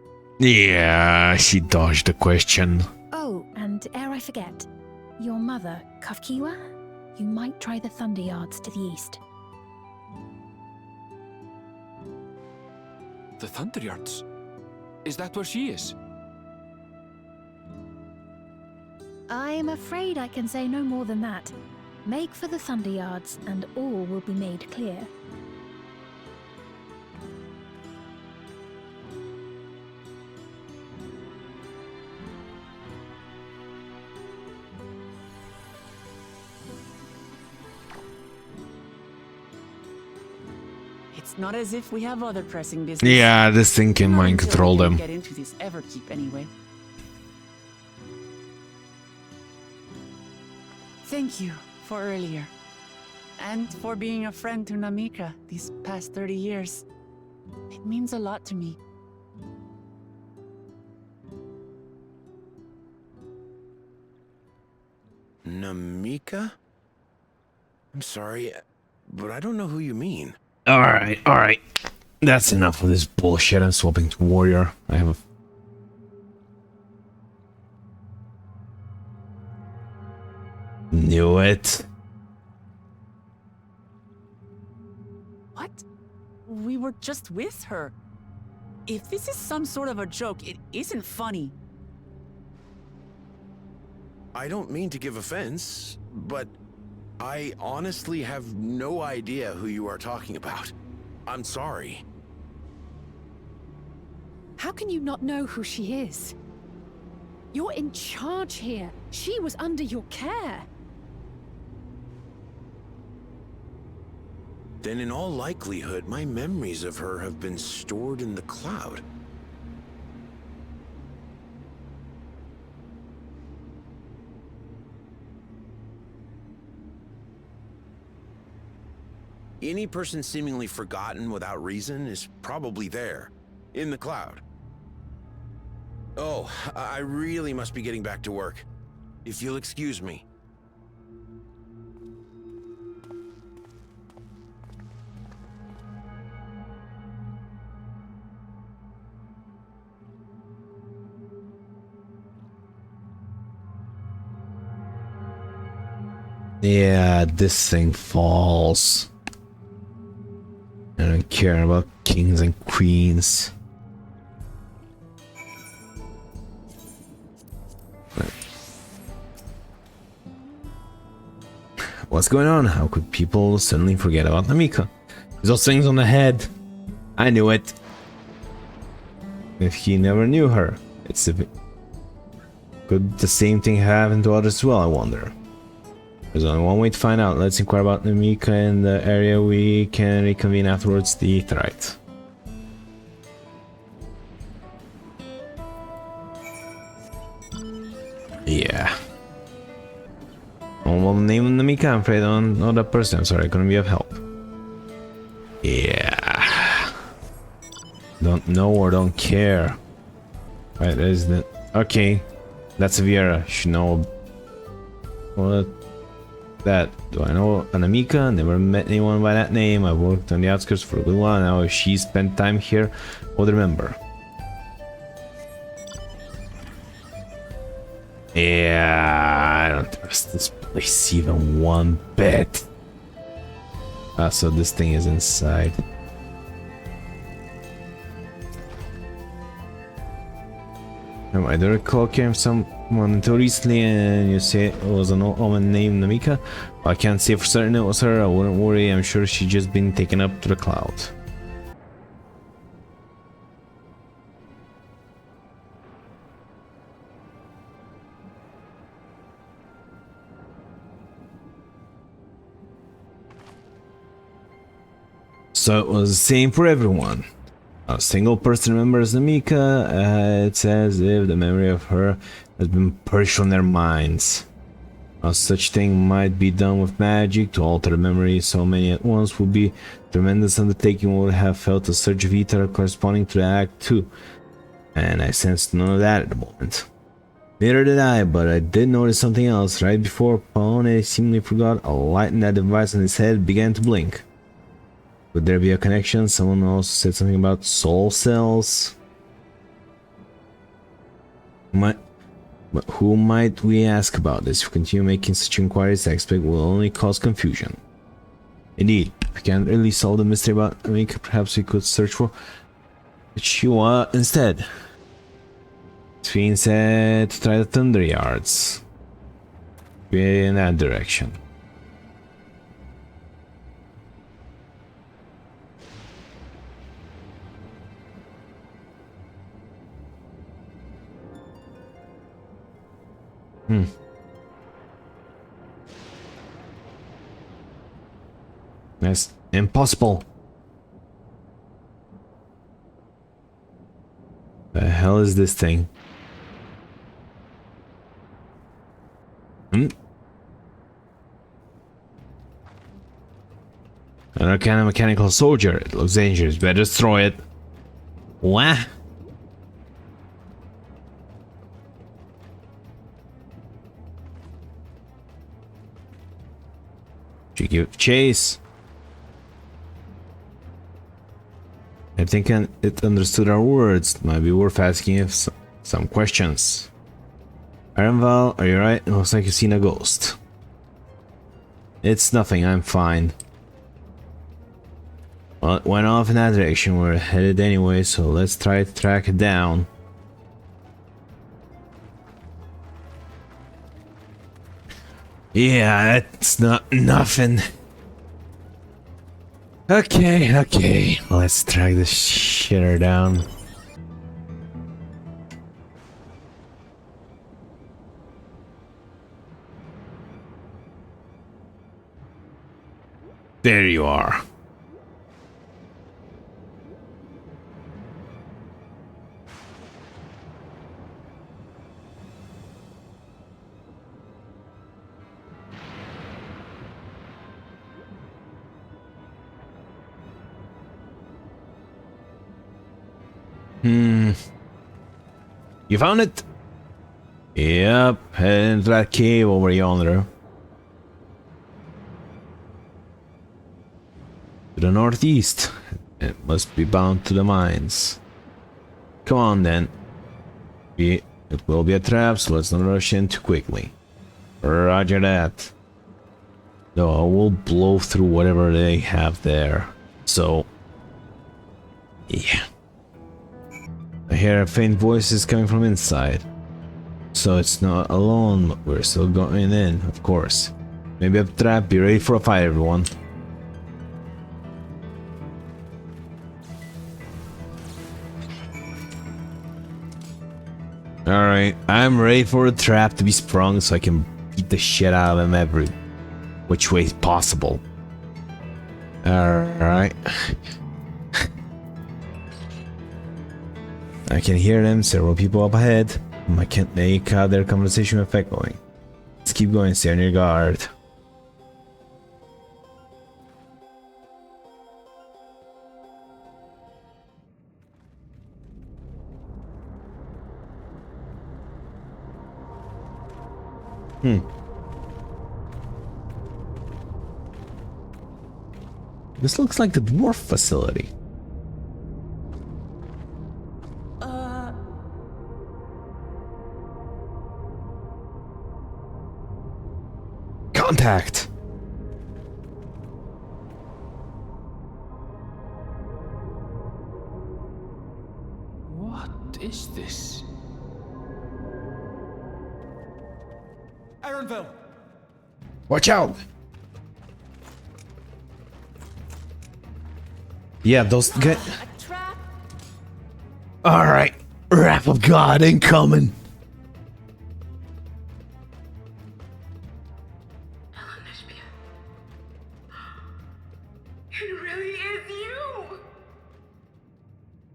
Yeah, she dodged the question. Oh, and ere I forget, your mother, Kafkiwa, you might try the Thunder Yards to the east. The Thunder Yards? Is that where she is? I'm afraid I can say no more than that. Make for the Thunder Yards, and all will be made clear. It's not as if we have other pressing business. Yeah, this thing can Not mind until control we them. Get into this Everkeep anyway. Thank you for earlier, and for being a friend to Namika these past 30 years. It means a lot to me. Namika? I'm sorry, but I don't know who you mean. Alright. That's enough of this bullshit. I'm swapping to warrior. I have a... Knew it. What? We were just with her. If this is some sort of a joke, it isn't funny. I don't mean to give offense, but I honestly have no idea who you are talking about. I'm sorry. How can you not know who she is? You're in charge here. She was under your care. Then in all likelihood, my memories of her have been stored in the cloud. Any person seemingly forgotten without reason is probably there, in the cloud. Oh, I really must be getting back to work. If you'll excuse me. Yeah, this thing falls. I don't care about kings and queens. What's going on? How could people suddenly forget about Namika? Those things on the head. I knew it. If he never knew her, it's a bit... Could the same thing happen to others as well, I wonder? There's only one way to find out. Let's inquire about Namika in the area. We can reconvene afterwards. The Aetherite. Yeah. Oh, well, name Namika. I'm afraid I don't know that person. I'm sorry, I couldn't be of help. Yeah. Don't know or don't care. Right, there's the... Okay. That's Viera. She know... What? that. Do I know Anamika? Never met anyone by that name. I worked on the outskirts for a little while now. If she spent time here, I would remember. Yeah, I don't trust this place even one bit. Ah, so this thing is inside. I don't recall caring someone until recently, and you say it was an old woman named Namika. Well, I can't say for certain it was her. I wouldn't worry. I'm sure she just been taken up to the cloud. So it was the same for everyone. A single person remembers Namika. It's as if the memory of her has been purged from their minds. A such thing might be done with magic to alter the memory. So many at once would be a tremendous undertaking. Would have felt a surge of ether corresponding to the act too, and I sensed none of that at the moment. Neither did I, but I did notice something else. Right before Paone seemingly forgot, a light in that device on his head began to blink. Would there be a connection? Someone also said something about soul cells. But who might we ask about this? If we continue making such inquiries, I expect will only cause confusion. Indeed, if we can't really solve the mystery about Amika, perhaps we could search for Chihuahua instead. Fiend said to try the Thunder Yards. Be in that direction. That's impossible. The hell is this thing? Another kind of mechanical soldier. It looks dangerous. Better destroy it. What? Should give chase. I think it understood our words. Might be worth asking it some questions. Arenval, are you right? It looks like you've seen a ghost. It's nothing, I'm fine. Well, it went off in that direction. We're headed anyway, so let's try to track it down. Yeah, that's not nothing. Okay. Let's track this shitter down. There you are. You found it? Yep, head into that cave over yonder. To the northeast. It must be bound to the mines. Come on then. It will be a trap, so let's not rush in too quickly. Roger that. No, I will blow through whatever they have there. So, yeah. I hear faint voices coming from inside. So it's not alone, but we're still going in, of course. Maybe a trap. Be ready for a fight, everyone. Alright, I'm ready for a trap to be sprung so I can beat the shit out of them every which way possible. Alright. I can hear them, several people up ahead. I can't make out their conversation with echoing. Let's keep going, stay on your guard. This looks like the dwarf facility. Contact! What is this? Aaronville! Watch out! Yeah, those guys. Alright, wrath of God incoming. It really is you!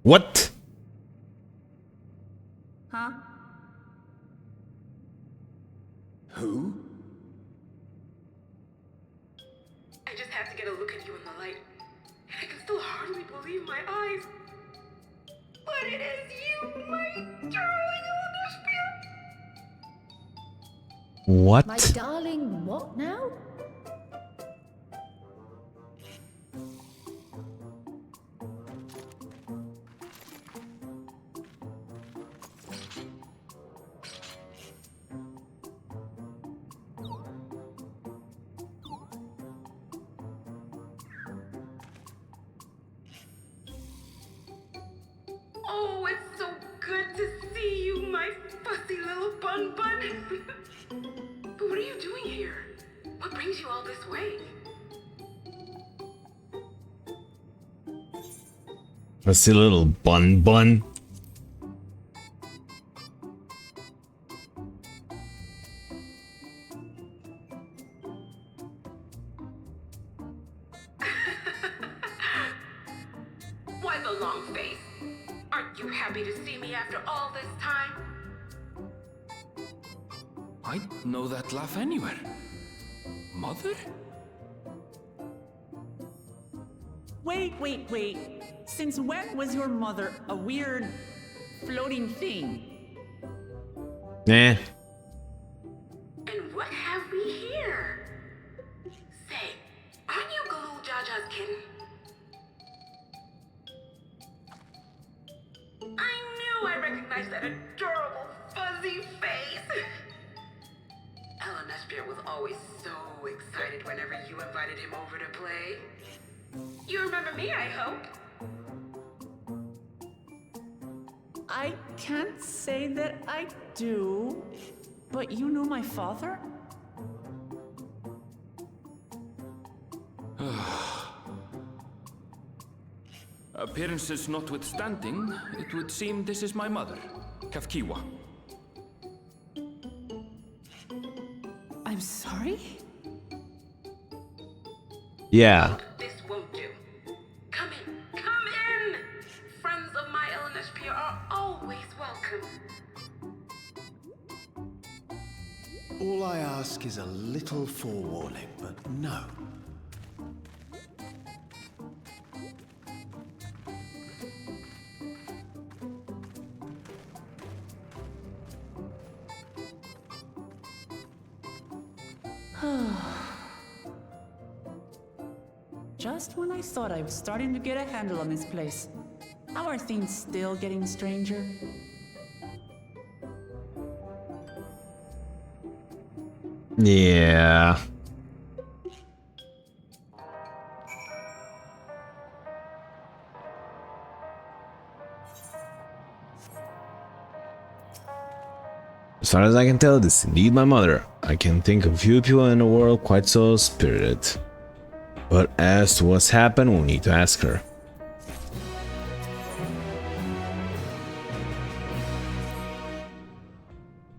What? Huh? Who? I just have to get a look at you in the light. I can still hardly believe my eyes. But it is you, my darling Elderspiel! What? My darling, what now? Oh, it's so good to see you, my fussy little bun bun. But what are you doing here? What brings you all this way? Fussy little bun bun. Why the long face? Aren't you happy to see me after all this time? I know that laugh anywhere. Mother? Wait. Since when was your mother a weird floating thing? Eh. And what have we here? Say, aren't you Galoo Jaja's kitten? I knew I recognized that adorable fuzzy face. Ellen Espear was always so excited whenever you invited him over to play. You remember me, I hope? I can't say that I do, but you knew my father? Appearances notwithstanding, it would seem this is my mother, Kafkiwa. I'm sorry? Yeah. This won't do. Come in! Friends of my Ellen Espear are always welcome. All I ask is a little forewarning, but no. Just when I thought I was starting to get a handle on this place. How are things still getting stranger? Yeah. As far as I can tell, this is indeed my mother. I can think of few people in the world quite so spirited. But as to what's happened, we'll need to ask her.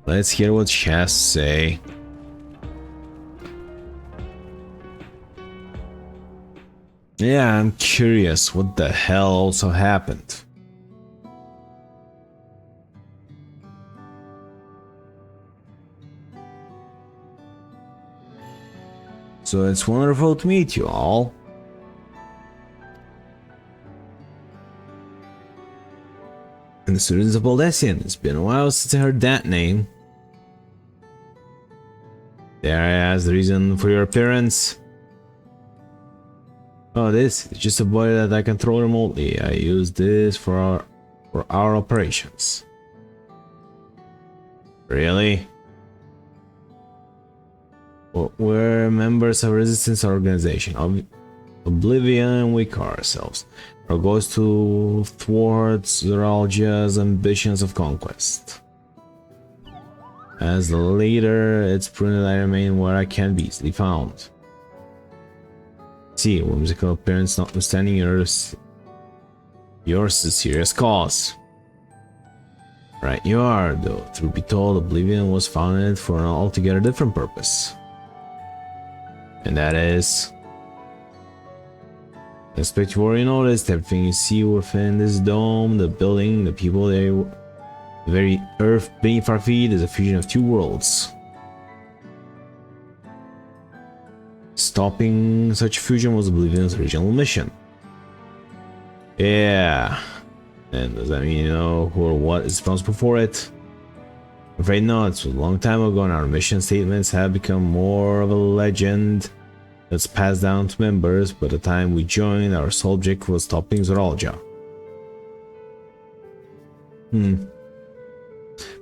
Let's hear what she has to say. Yeah, I'm curious what the hell also happened. So it's wonderful to meet you all. And the students of Baldessian, it's been a while since I heard that name. Dare I ask the reason for your appearance? Oh, this is just a body that I control remotely. I use this for our operations. Really? Well, we're members of a resistance organization. Oblivion, we call ourselves. Our goal is to thwart Zoralgia's ambitions of conquest. As the leader, it's proven that I remain where I can be easily found. See, whimsical appearance notwithstanding, yours is a serious cause. Right you are, though. Truth be told, Oblivion was founded for an altogether different purpose. And that is... I expect you already noticed everything you see within this dome, the building, the people, the very earth beneath our feet is a fusion of two worlds. Stopping such fusion was Oblivion's original mission. Yeah. And does that mean you know who or what is responsible for it? I'm afraid not. It was a long time ago and our mission statements have become more of a legend that's passed down to members. By the time we joined, our sole objective was stopping Zoralgia.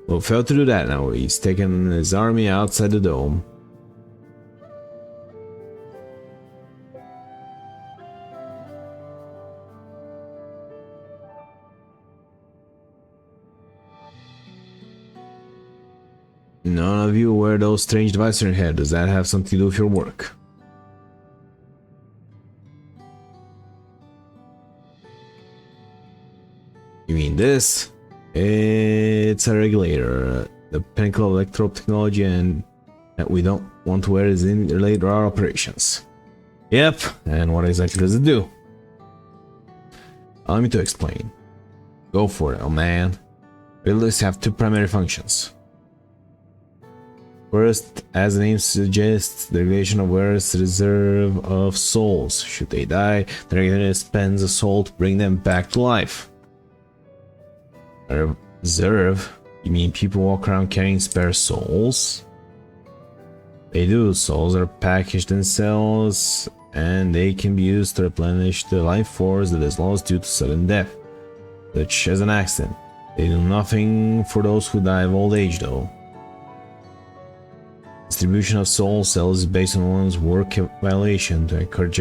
Well, failed to do that now. He's taken his army outside the dome. None of you wear those strange devices in your head. Does that have something to do with your work? You mean this? It's a regulator, the pinnacle of electro technology, and that we don't want to wear is related to our operations. Yep, and what exactly does it do? Allow me to explain. Go for it, oh man. Regulators have two primary functions. First, as the name suggests, the regulation of wearer's reserve of souls. Should they die, the regulator spends a soul to bring them back to life. Reserve? You mean people walk around carrying spare souls? They do. Souls are packaged in cells, and they can be used to replenish the life force that is lost due to sudden death, such as an accident. They do nothing for those who die of old age, though. Distribution of soul cells is based on one's work evaluation to encourage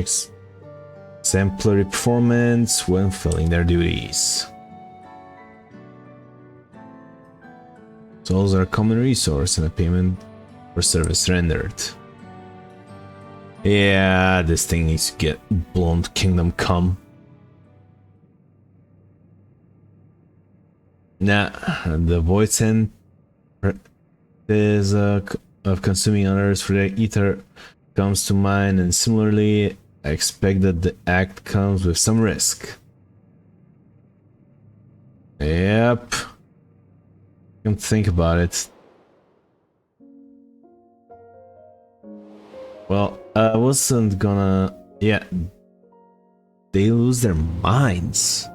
exemplary performance when filling their duties. Souls are a common resource and a payment for service rendered. Yeah, this thing needs to get blown to Kingdom Come. Nah, the void scent is of consuming others for their ether comes to mind, and similarly, I expect that the act comes with some risk. Yep. Don't think about it. Well, I wasn't gonna... Yeah. They lose their minds.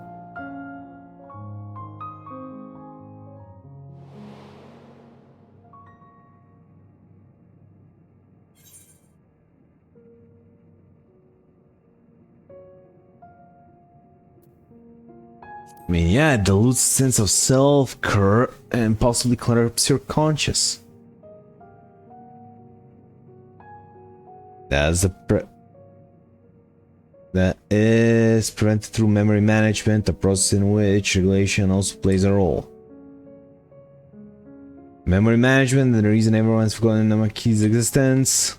I mean, yeah, it dilutes sense of self, and possibly corrupts your conscience. That is prevented through memory management, a process in which regulation also plays a role. Memory management, the reason everyone's forgotten Namaki's existence.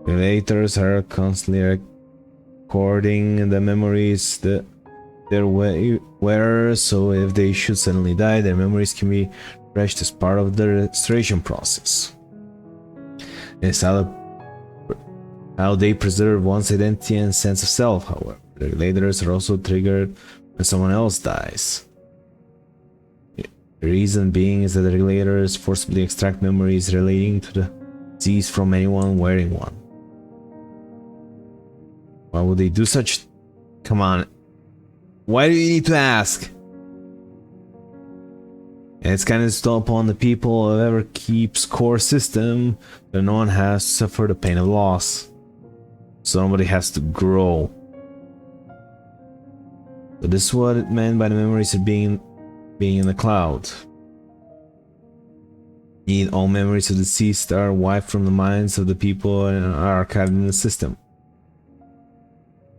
Regulators are constantly recording the memories that their wearers, so if they should suddenly die, their memories can be refreshed as part of the restoration process. It's how they preserve one's identity and sense of self, however. Regulators are also triggered when someone else dies. The reason being is that the regulators forcibly extract memories relating to the disease from anyone wearing one. Why would they do such? Come on. Why do you need to ask? And it's kind of installed upon the people of ever keeps core system that no one has to suffer the pain of loss. Somebody has to grow. So this is what it meant by the memories of being in the cloud. Need all memories of the deceased are wiped from the minds of the people and are archived in the system.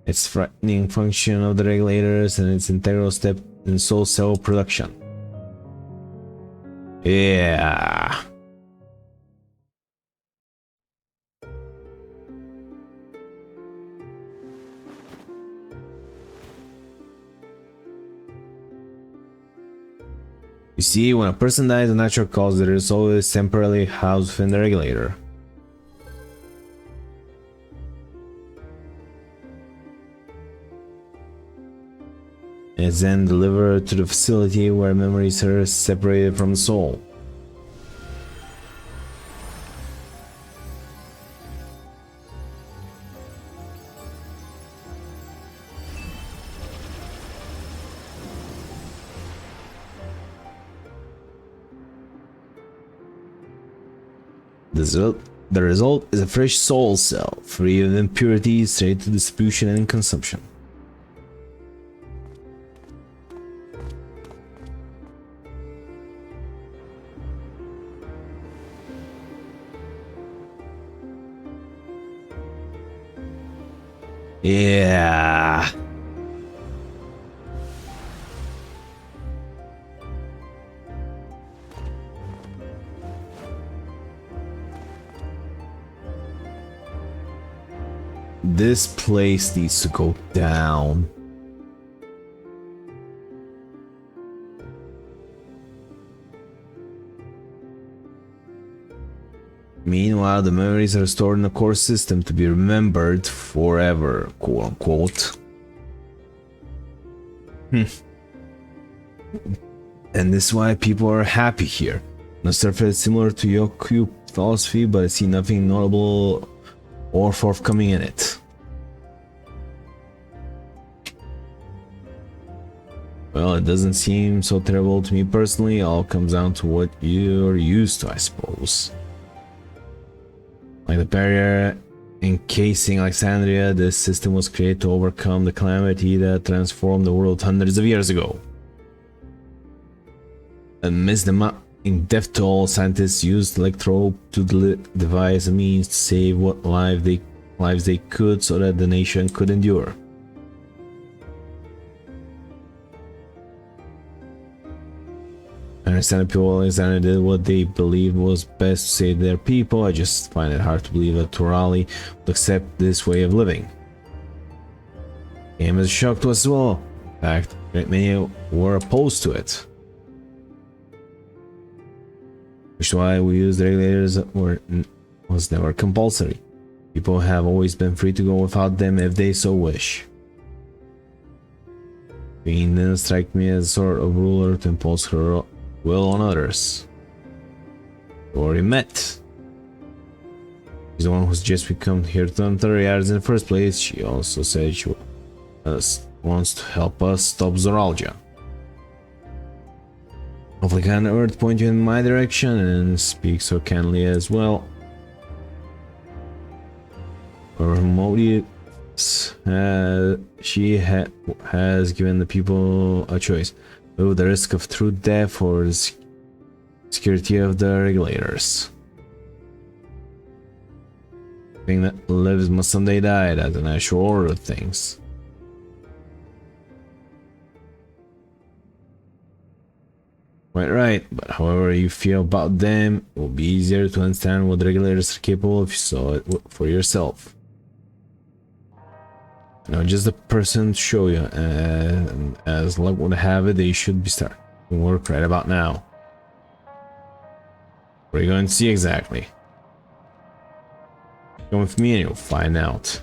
It's frightening function of the regulators and its integral step in soul cell production. Yeah. You see, when a person dies of natural cause, there is always temporarily housed within the regulator. It's then delivered to the facility where memories are separated from the soul. The result is a fresh soul cell, free of impurities, straight to distribution and consumption. Yeah. This place needs to go down. Meanwhile, the memories are stored in the core system to be remembered forever, quote unquote. And this is why people are happy here. The surface is similar to Yoku philosophy, but I see nothing notable or forthcoming in it. Well, it doesn't seem so terrible to me personally. It all comes down to what you're used to, I suppose. Like the barrier encasing Alexandria, this system was created to overcome the calamity that transformed the world hundreds of years ago. Amidst the mounting death toll, scientists used electrobe to devise a means to save what lives they could so that the nation could endure. I understand that people of Alexandria did what they believed was best to save their people. I just find it hard to believe that Turali would accept this way of living. It came as a shock to us as well. In fact, many were opposed to it. Which is why we used regulators that was never compulsory. People have always been free to go without them if they so wish. Queen didn't strike me as a sort of ruler to impose her will on others. We already met. She's the one who's just become here to enter yards in the first place. She also said she wants to help us stop Zoralgia. Hopefully kind of Earth point you in my direction and speak so kindly as well. Her motives, she has given the people a choice. With the risk of true death or the security of the regulators. Thing that lives must someday die, that's the natural order of things. Quite right, but however you feel about them, it will be easier to understand what the regulators are capable of if you saw it for yourself. Now, just the person to show you, and as luck would have it, they should be starting to work right about now. What are you going to see exactly? Come with me and you'll find out.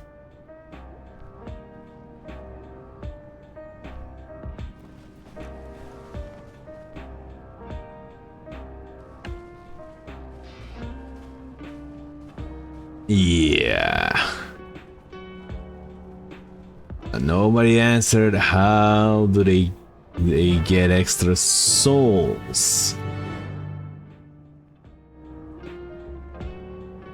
Yeah. Nobody answered how do they get extra souls.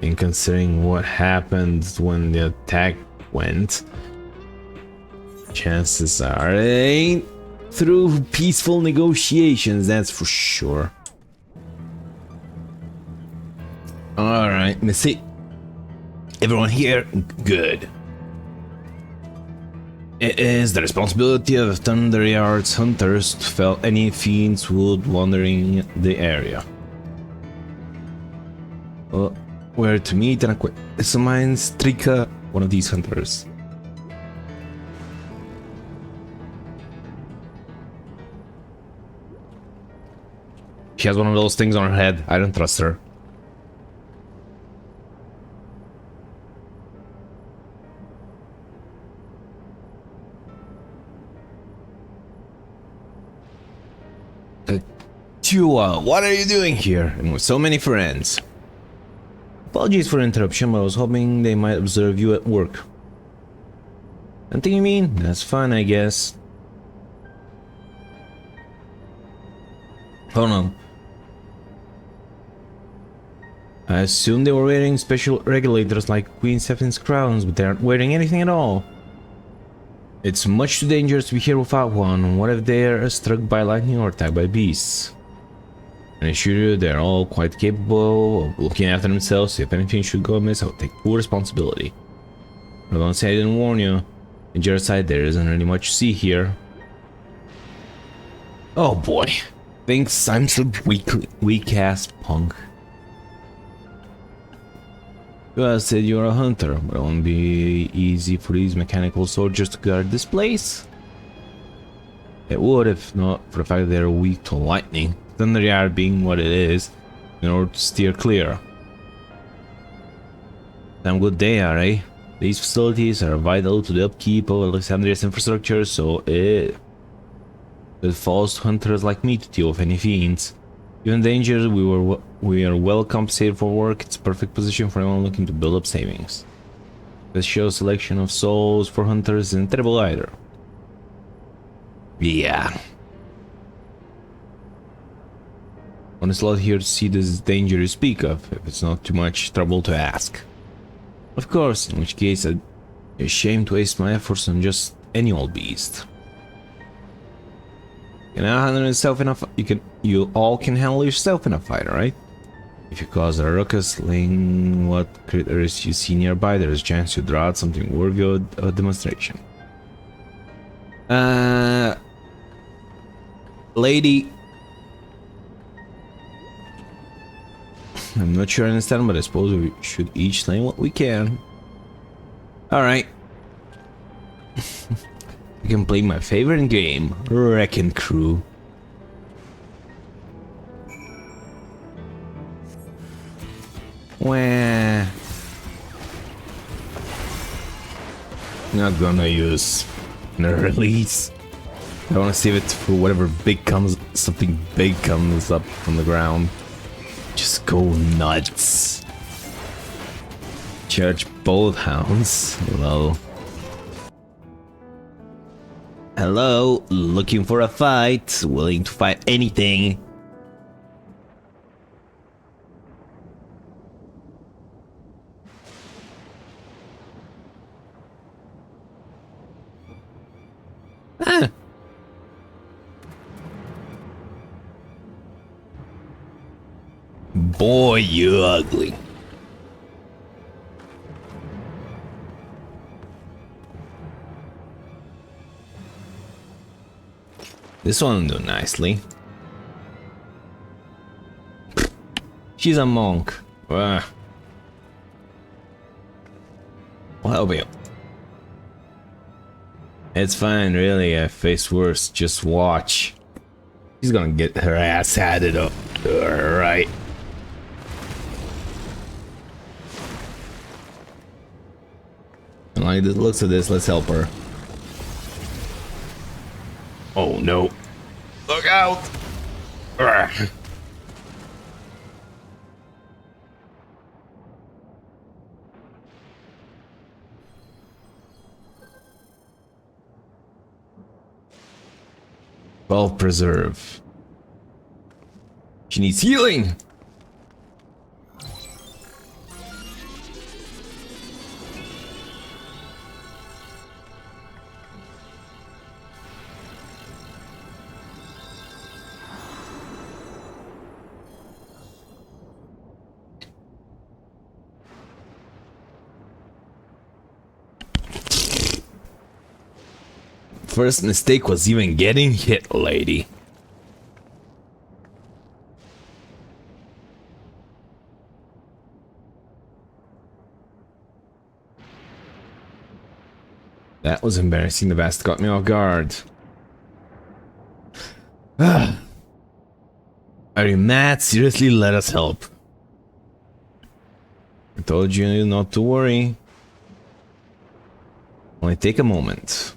And considering what happened when the attack went, chances are it ain't through peaceful negotiations, that's for sure. Alright, Missy. Everyone here? Good. It is the responsibility of Thunderyard's hunters to fell any fiends would wandering the area. Where to meet and acquaint. Examine Strika, one of these hunters. She has one of those things on her head. I don't trust her. Chua, what are you doing here? And with so many friends? Apologies for the interruption, but I was hoping they might observe you at work. Anything you mean? That's fine, I guess. Hold on. I assume they were wearing special regulators like Queen Stefan's crowns, but they aren't wearing anything at all. It's much too dangerous to be here without one. What if they are struck by lightning or attacked by beasts? I assure you, they're all quite capable of looking after themselves. If anything should go amiss, I'll take full responsibility. But don't say I didn't warn you. On your side, there isn't really much to see here. Oh boy. Thinks I'm some weak-ass punk. You said you're a hunter, but it won't be easy for these mechanical soldiers to guard this place. It would if not for the fact that they're weak to lightning. Thunderyard being what it is, in order to steer clear. Damn good they are, eh? These facilities are vital to the upkeep of Alexandria's infrastructure, so it falls to hunters like me to deal with any fiends. Given danger, we are well compensated for work. It's a perfect position for anyone looking to build up savings. This shows selection of souls for hunters isn't terrible either. Yeah. Honestly, out here to see this danger you speak of, if it's not too much trouble to ask. Of course, in which case I'd be ashamed to waste my efforts on just any old beast. You can handle yourself in a you all can handle yourself in a fight, right? If you cause a ruckus, slaying what critters you see nearby, there's a chance you draw out something worthy of a demonstration. Lady. I'm not sure I understand, but I suppose we should each slay what we can. Alright. I can play my favorite game, Wrecking Crew. Wah. Not gonna use the release. I wanna save it for whatever something big comes up from the ground. Just go nuts. Charge both hounds. Hello. Hello, looking for a fight, willing to fight anything. Ah. Boy, you ugly. This one will do nicely. She's a monk. Well, help you. It's fine, really. I face worse. Just watch. She's gonna get her ass handed up to her, right? And like the looks of this, let's help her. Oh no. Look out! Urgh. Well, preserve. She needs healing! first mistake was even getting hit, lady. That was embarrassing. The best got me off guard. Are you mad? Seriously, let us help. I told you not to worry. Only take a moment.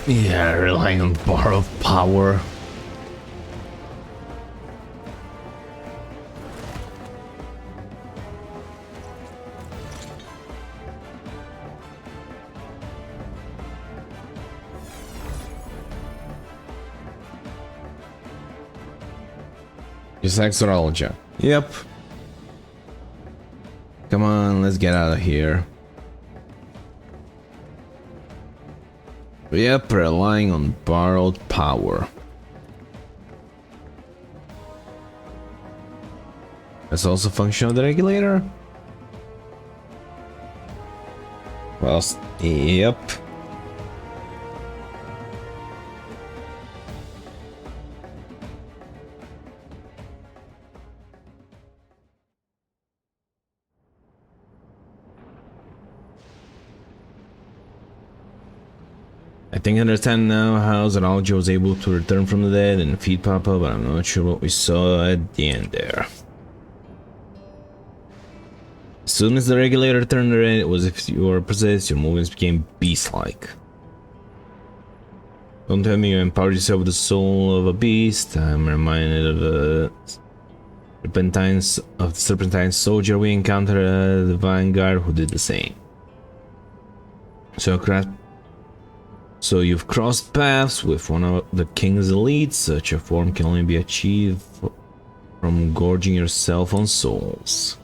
Yeah, relying on borrowed power. Just astrology. Yep. Come on, let's get out of here. Yep, relying on borrowed power. That's also a function of the regulator? Well, yep. I think I understand now how Zaralja was able to return from the dead and feed Papa, but I'm not sure what we saw at the end there. As soon as the regulator turned red, it was if you were possessed, your movements became beast-like. Don't tell me you empowered yourself with the soul of a beast. I'm reminded of the Serpentine soldier we encountered at the Vanguard who did the same. So you've crossed paths with one of the king's elites. Such a form can only be achieved from gorging yourself on souls.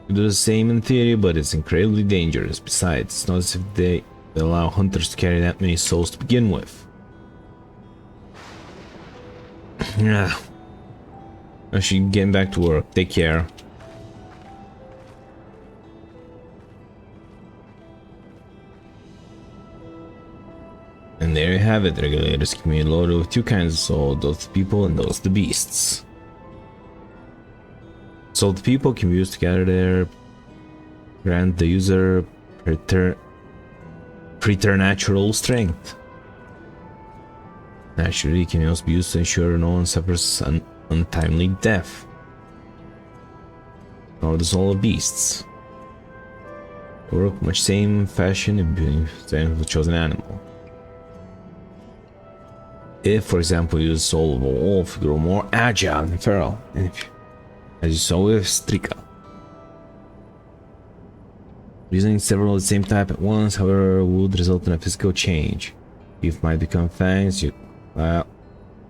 You do the same in theory, but it's incredibly dangerous. Besides, it's not as if they allow hunters to carry that many souls to begin with. Yeah. I should get back to work. Take care. And there you have it, regulators can be loaded with two kinds of souls, those the people and those the beasts. So the people can be used to gather their grant the user preternatural strength. Naturally, it can also be used to ensure no one suffers an untimely death. Or the soul of beasts. They work much same fashion in being strength of the chosen animal. If, for example, you use the soul of a wolf, you grow more agile and feral, as you saw with Strika. Using several of the same type at once, however, would result in a physical change. Beef might become fangs,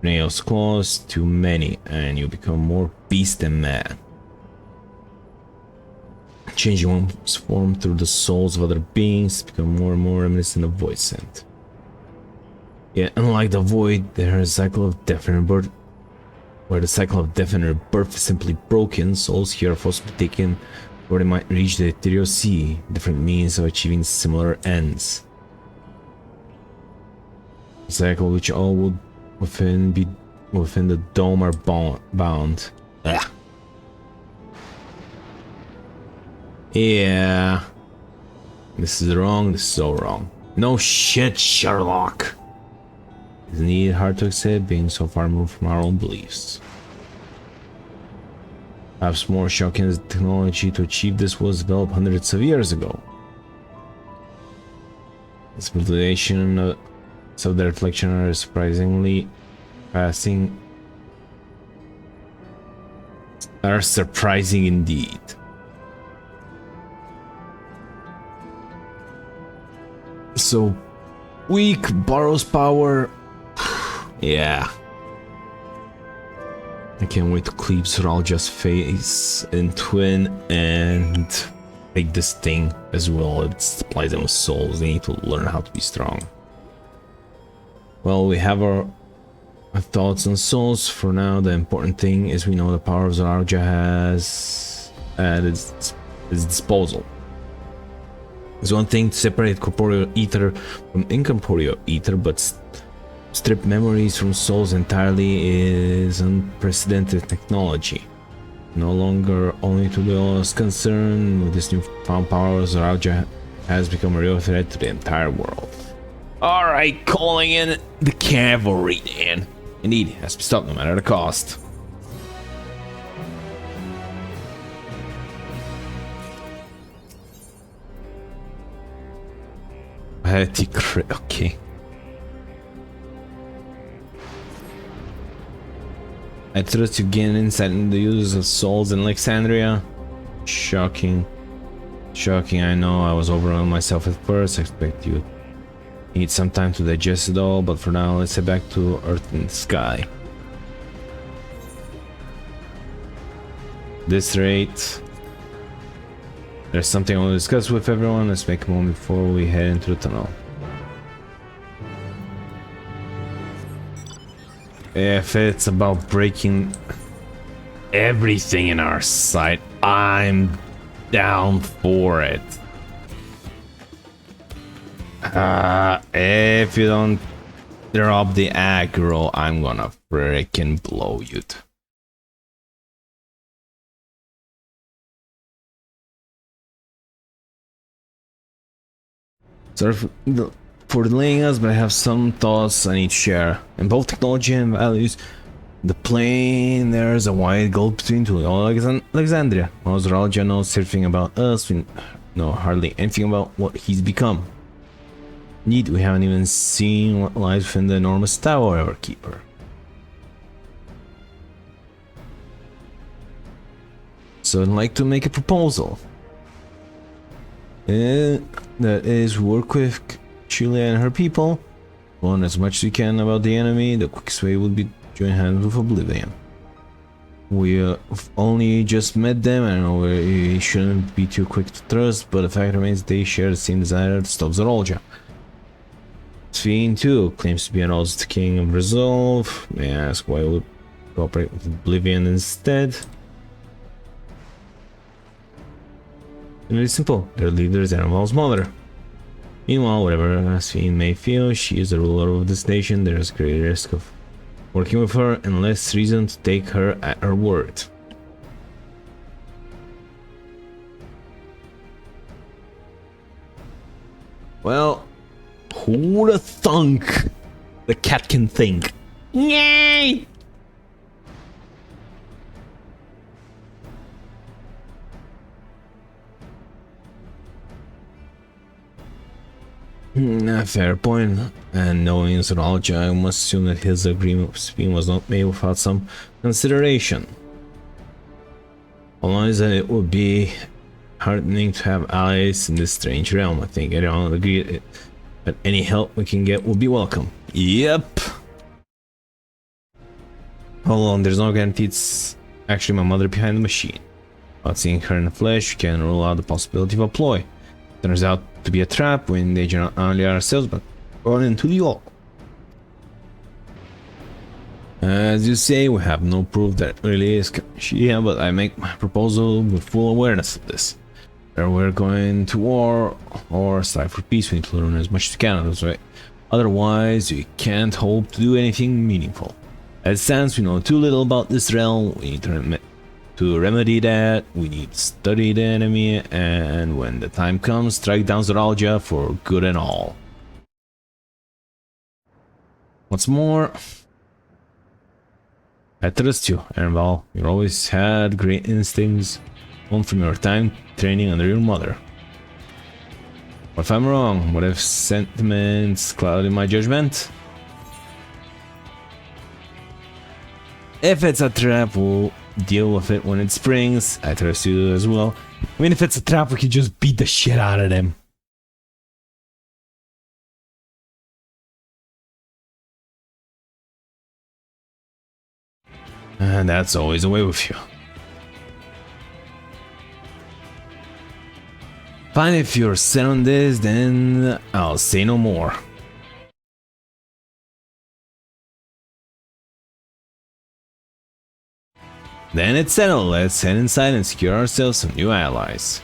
nails, claws, too many, and you become more beast than man. Changing one's form through the souls of other beings, become more and more reminiscent of void scent. Yet, unlike the void, there is a cycle of death and rebirth, where the cycle of death and rebirth is simply broken. Souls here are forced to be taken where they might reach the ethereal sea, different means of achieving similar ends. A cycle which all would within the dome are bound. Ugh. Yeah. This is wrong, this is so wrong. No shit, Sherlock. It's indeed hard to accept being so far removed from our own beliefs. Perhaps more shocking is the technology to achieve this was developed hundreds of years ago. This mutilation of the reflection are surprisingly surprising indeed. so weak, borrows power. Yeah. I can't wait to cleave Soralja's face in twin and take this thing as well. It supplies them with souls. They need to learn how to be strong. Well, we have our thoughts on souls. For now, the important thing is we know the power of Soralja has at its disposal. It's one thing to separate corporeal ether from incorporeal ether, but strip memories from souls entirely is unprecedented technology. No longer only to those concerned with this newfound power, Soralja has become a real threat to the entire world. Alright, calling in the cavalry, Dan. Indeed, has to be stopped no matter the cost. Okay. I trust you gain insight into the use of souls in Alexandria. Shocking. Shocking, I know. I was overwhelmed myself at first. I expect you need some time to digest it all, but for now, let's head back to Earth and Sky. This rate, there's something I want to discuss with everyone. Let's make a moment before we head into the tunnel. If it's about breaking everything in our sight, I'm down for it. If you don't drop the aggro, I'm gonna freaking blow you. Sorry for delaying us, but I have some thoughts I need to share. In both technology and values, the plane, there's a wide gulf between two. Alexandria. While Soralja knows everything about us, we know hardly anything about what he's become. Indeed, we haven't even seen what lies within the enormous tower of our keeper. So I'd like to make a proposal. That is, work with Chile and her people. Learn as much as we can about the enemy. The quickest way would be to join hands with Oblivion. We've only just met them. I know we shouldn't be too quick to trust, but the fact remains they share the same desire to stop Soralja. Fiend too claims to be an old king of resolve. May I ask why we would cooperate with Oblivion instead? Really simple. Their leader is Annabelle's mother. Meanwhile, whatever Fiend may feel, she is the ruler of this nation. There is great risk of working with her and less reason to take her at her word. Well, who'da thunk the cat can think? Yay! Fair point. And knowing Soralja, I must assume that his agreement with Spin was not made without some consideration. Along that it would be heartening to have allies in this strange realm. I think everyone would agree that any help we can get will be welcome. Yep. Hold on, there's no guarantee it's actually my mother behind the machine. Without seeing her in the flesh, we can rule out the possibility of a ploy. Turns out to be a trap. We endanger not only ourselves but run into the all. As you say, we have no proof that it really is Shia, but I make my proposal with full awareness of this. Whether we're going to war or strive for peace, we need to learn as much as we can, that's right. Otherwise, we can't hope to do anything meaningful. As it stands, we know too little about this realm. We need to remedy that. We need to study the enemy, and when the time comes, strike down Soralja for good and all. What's more, I trust you, Annabelle. You always had great instincts, one from your time training under your mother. What if I'm wrong? What if sentiments clouded my judgment? If it's a trap, we'll deal with it when it springs. I trust you as well. I mean, if it's a trap, we can just beat the shit out of them. And that's always the way with you. Fine, if you're set on this, then I'll say no more. Then it's settled. Let's head inside and secure ourselves some new allies.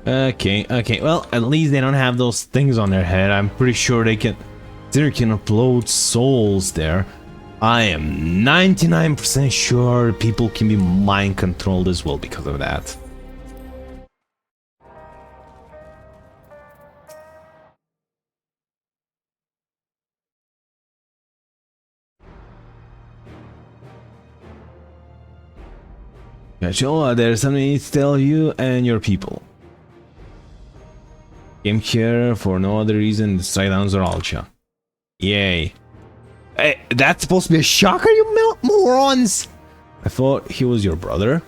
Okay, well, at least they don't have those things on their head. I'm pretty sure they can upload souls there. I am 99% sure people can be mind controlled as well because of that. Gotcha, there's something I need to tell you and your people. Came here for no other reason to strike down Zoralcha. Yay. Hey, that's supposed to be a shocker, you morons! I thought he was your brother.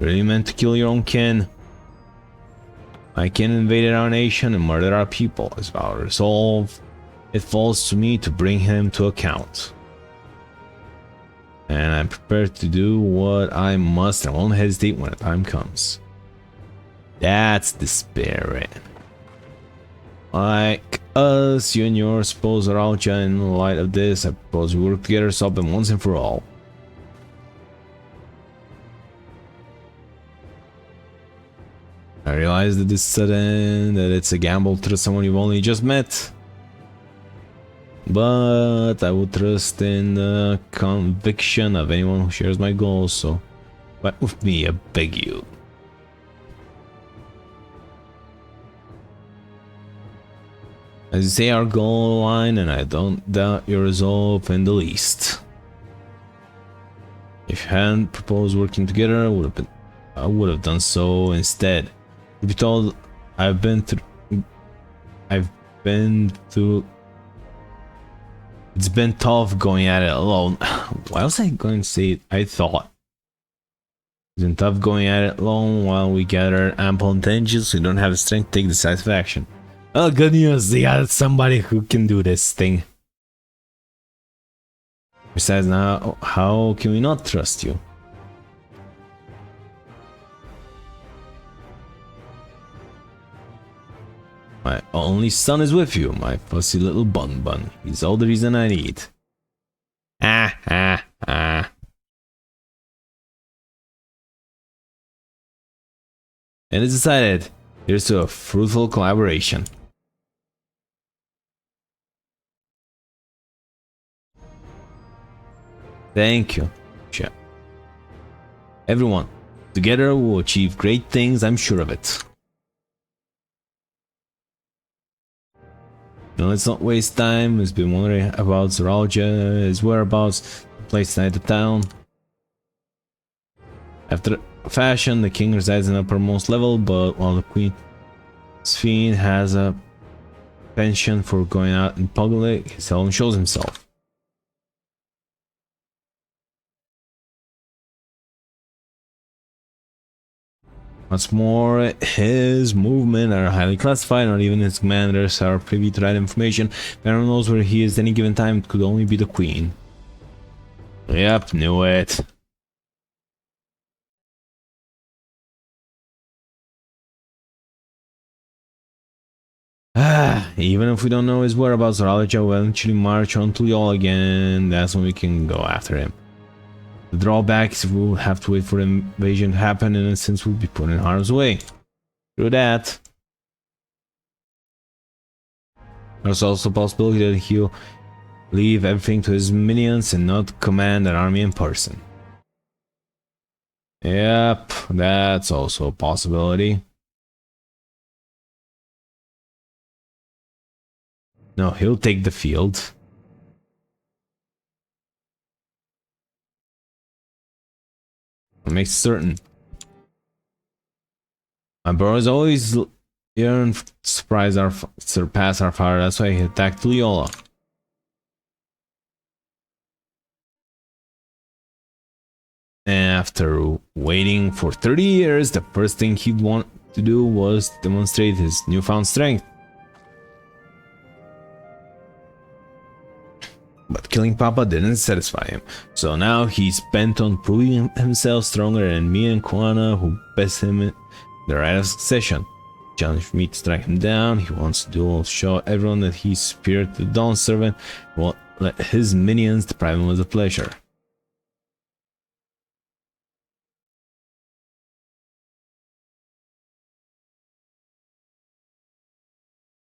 Really meant to kill your own kin. My kin invaded our nation and murdered our people. As our resolve, it falls to me to bring him to account. And I'm prepared to do what I must and won't hesitate when the time comes. That's the spirit. Like us, you and your spouse Zoralcha, in light of this, I propose we work together, stop them once and for all. I realize that this is sudden, that it's a gamble to trust someone you've only just met. But I would trust in the conviction of anyone who shares my goals, so fight with me, I beg you. As you say, our goal line, and I don't doubt your resolve in the least. If you hadn't proposed working together, I would have done so instead. To be told, I've been through. It's been tough going at it alone. Why was I going to say it? I thought. It's been tough going at it alone while we gather ample intelligence. We don't have the strength to take decisive action. Oh, good news, they got somebody who can do this thing. Besides, now, how can we not trust you? My only son is with you, my fussy little bun. He's all the reason I need. And it's decided. Here's to a fruitful collaboration. Thank you, Chef. Everyone, together we'll achieve great things, I'm sure of it. Now let's not waste time. We've been wondering about Zoralcha, his whereabouts, the place inside the town. After fashion, the king resides in the uppermost level, but while the queen's fiend has a penchant for going out in public, he seldom shows himself. What's more, his movements are highly classified, not even his commanders are privy to that information. If anyone knows where he is at any given time, it could only be the queen. Yep, knew it. Even if we don't know his whereabouts, Zoralcha will eventually march on to y'all again. That's when we can go after him. The drawback is we'll have to wait for the invasion to happen, and since we'll be put in harm's way. Through that. There's also a possibility that he'll leave everything to his minions and not command an army in person. Yep, that's also a possibility. No, he'll take the field. I'll make certain. My bro is always Aaron surpass our father, that's why he attacked Leola. And after waiting for 30 years, the first thing he'd want to do was demonstrate his newfound strength. But killing Papa didn't satisfy him, so now he's bent on proving himself stronger than me and Kuana, who best him in the right of succession. He challenged me to strike him down. He wants to duel, show everyone that he's superior to the Dawn Servant. He won't let his minions deprive him of the pleasure.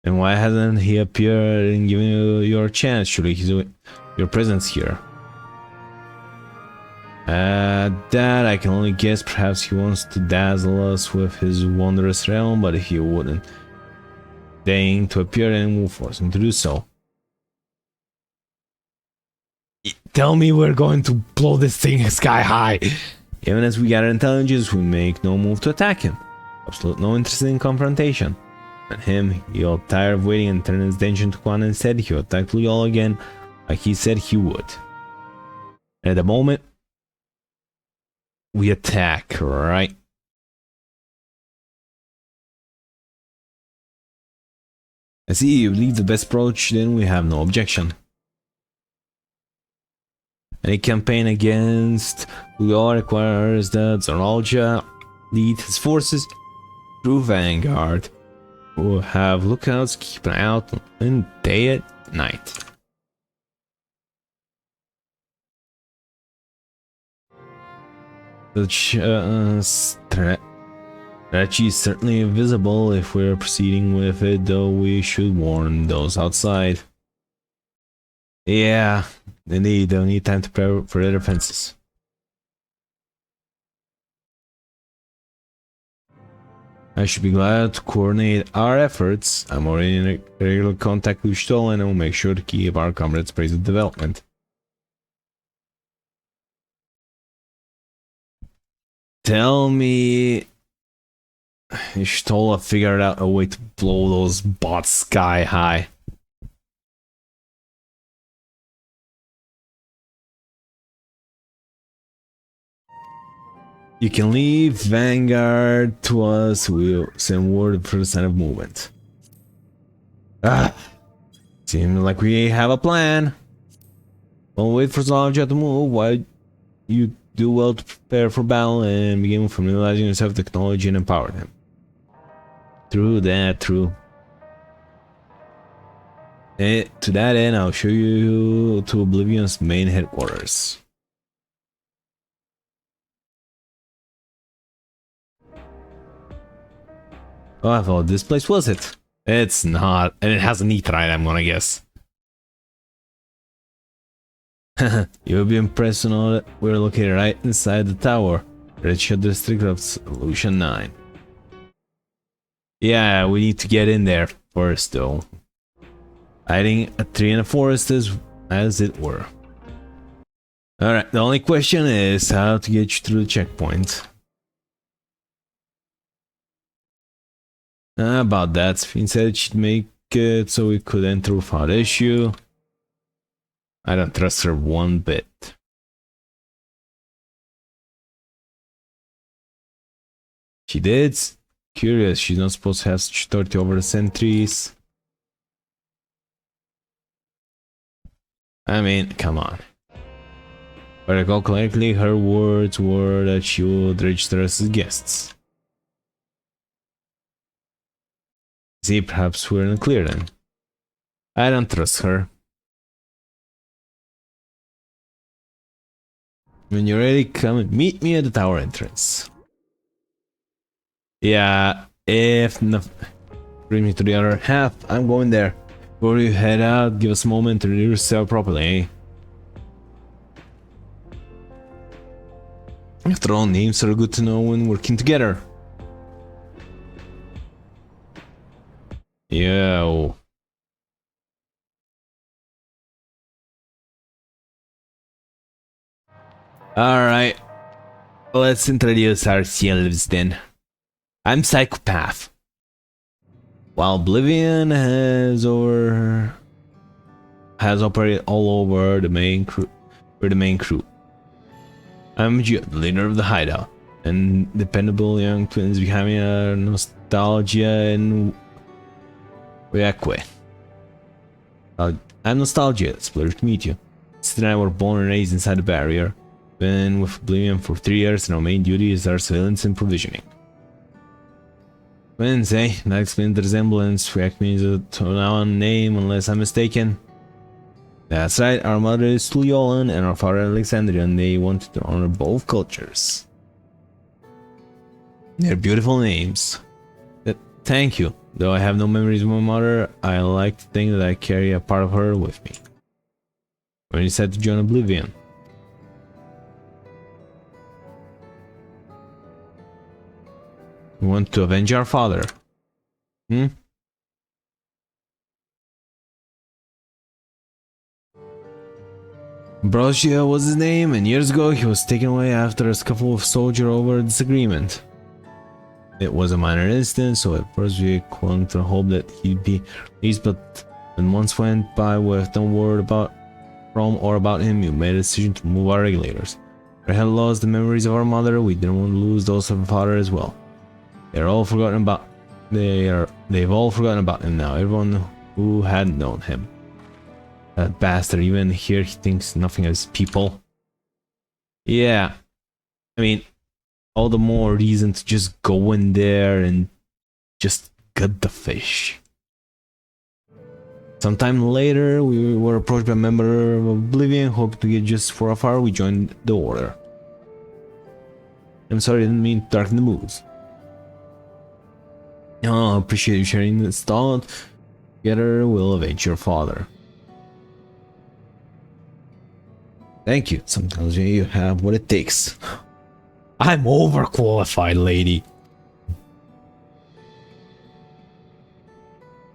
And why hasn't he appeared and given you your chance? Surely he's your presence here. That I can only guess. Perhaps he wants to dazzle us with his wondrous realm, but he wouldn't deign to appear, and we'll force him to do so. Tell me we're going to blow this thing sky high. Even as we gather intelligence, we make no move to attack him. Absolute no interest in confrontation. And him, he got tired of waiting and turned his attention to Quan and said he would attack Leola again, like he said he would. And at the moment, we attack, right? I see you believe the best approach, then we have no objection. Any campaign against Leola requires that Zornalja lead his forces through Vanguard. We'll have lookouts, keep an eye out in day and night. Such strategy is certainly visible if we're proceeding with it, though we should warn those outside. Yeah, indeed, they'll need time to prepare for their defenses. I should be glad to coordinate our efforts. I'm already in regular contact with Stoll, and I will make sure to keep our comrades appraised of development. Tell me Stoll figured out a way to blow those bots sky high. You can leave Vanguard to us. We'll send word for the sign of movement. Seems like we have a plan. Don't wait for Zalja to move. Why you do well to prepare for battle and begin familiarizing yourself with technology and empower them. True that, true. And to that end, I'll show you to Oblivion's main headquarters. Oh, I thought this place was it. It's not, and it has a neat ride, I'm gonna guess. You'll be impressed to know that we're located right inside the tower, Redshield district of Solution 9. Yeah, we need to get in there first, though. Hiding a tree in the forest as it were. Alright, the only question is how to get you through the checkpoint. About that, Finn said she'd make it so we could enter without issue. I don't trust her one bit. She did? Curious, she's not supposed to have such authority over the sentries. I mean, come on. If I recall correctly, her words were that she would register us as guests. See, perhaps we're in the clear then. I don't trust her. When you're ready, come and meet me at the tower entrance. Yeah, if not, bring me to the other half, I'm going there. Before you head out, give us a moment to introduce yourself properly, eh? After all, names are good to know when working together. Yo. Alright, let's introduce ourselves then. I'm Psychopath. while Oblivion has operated all over the main crew. We're the main crew. I'm Gio, the leader of the hideout, and dependable young twins behind me are Nostalgia and Reakwe. I'm Nostalgia. It's a pleasure to meet you. Sid and I were born and raised inside the barrier. Been with Oblivion for 3 years, and our main duty is our surveillance and provisioning. Twins, eh? That explains the resemblance. Reakwe means a Tonawan name, unless I'm mistaken. That's right, our mother is Tuliolan and our father Alexandrian. They wanted to honor both cultures. They're beautiful names. Thank you. Though I have no memories of my mother, I like to think that I carry a part of her with me. When you said to join Oblivion? We want to avenge our father. Brosia was his name, and years ago he was taken away after a scuffle with soldier over a disagreement. It was a minor incident, so at first we clung to hope that he'd be released, but when months went by with no word from or about him, we made a decision to remove our regulators. We had lost the memories of our mother, we didn't want to lose those of our father as well. They've all forgotten about him now, everyone who had known him. That bastard, even here he thinks nothing of his people. Yeah, I mean, all the more reason to just go in there and just gut the fish. Sometime later, we were approached by a member of Oblivion, hoping to get just for a far. We joined the order. I'm sorry, I didn't mean to darken the moods. Oh, I appreciate you sharing this thought. Together, we'll avenge your father. Thank you. Sometimes you have what it takes. I'm overqualified, lady.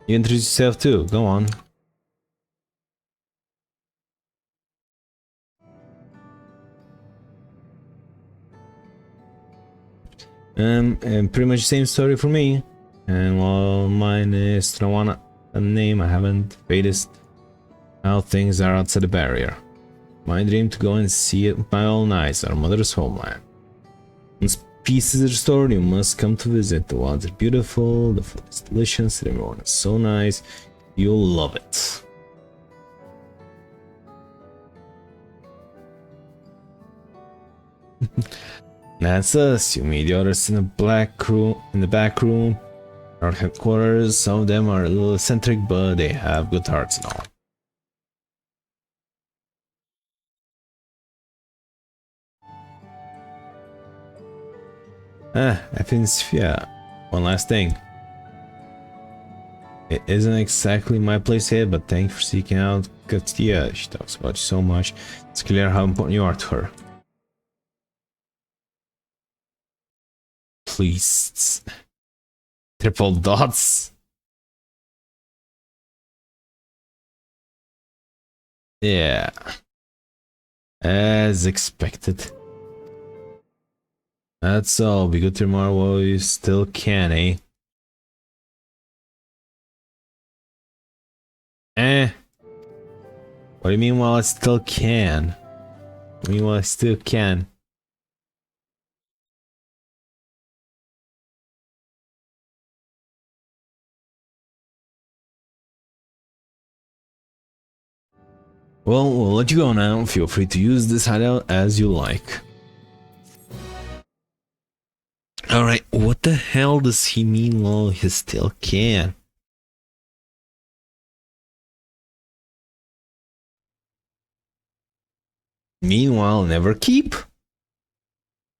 You introduce yourself too. Go on. And pretty much the same story for me. And while mine is Trawana, a name I haven't faced how things are outside the barrier. My dream to go and see it with my own eyes, our mother's homeland. Once peace is restored, you must come to visit. The wilds are beautiful, the food is delicious, the everyone is so nice. You'll love it. That's us. You meet the others in the back room. Our headquarters. Some of them are a little eccentric, but they have good hearts and all. Yeah. One last thing. It isn't exactly my place here, but thank you for seeking out Katia. She talks about you so much. It's clear how important you are to her. Please. Triple dots. Yeah. As expected. That's all. Be good tomorrow while you still can, eh? What do you mean while I still can? What do you mean while I still can? Well, we'll let you go now. Feel free to use this hideout as you like. Alright, what the hell does he mean while he still can? Meanwhile, never keep.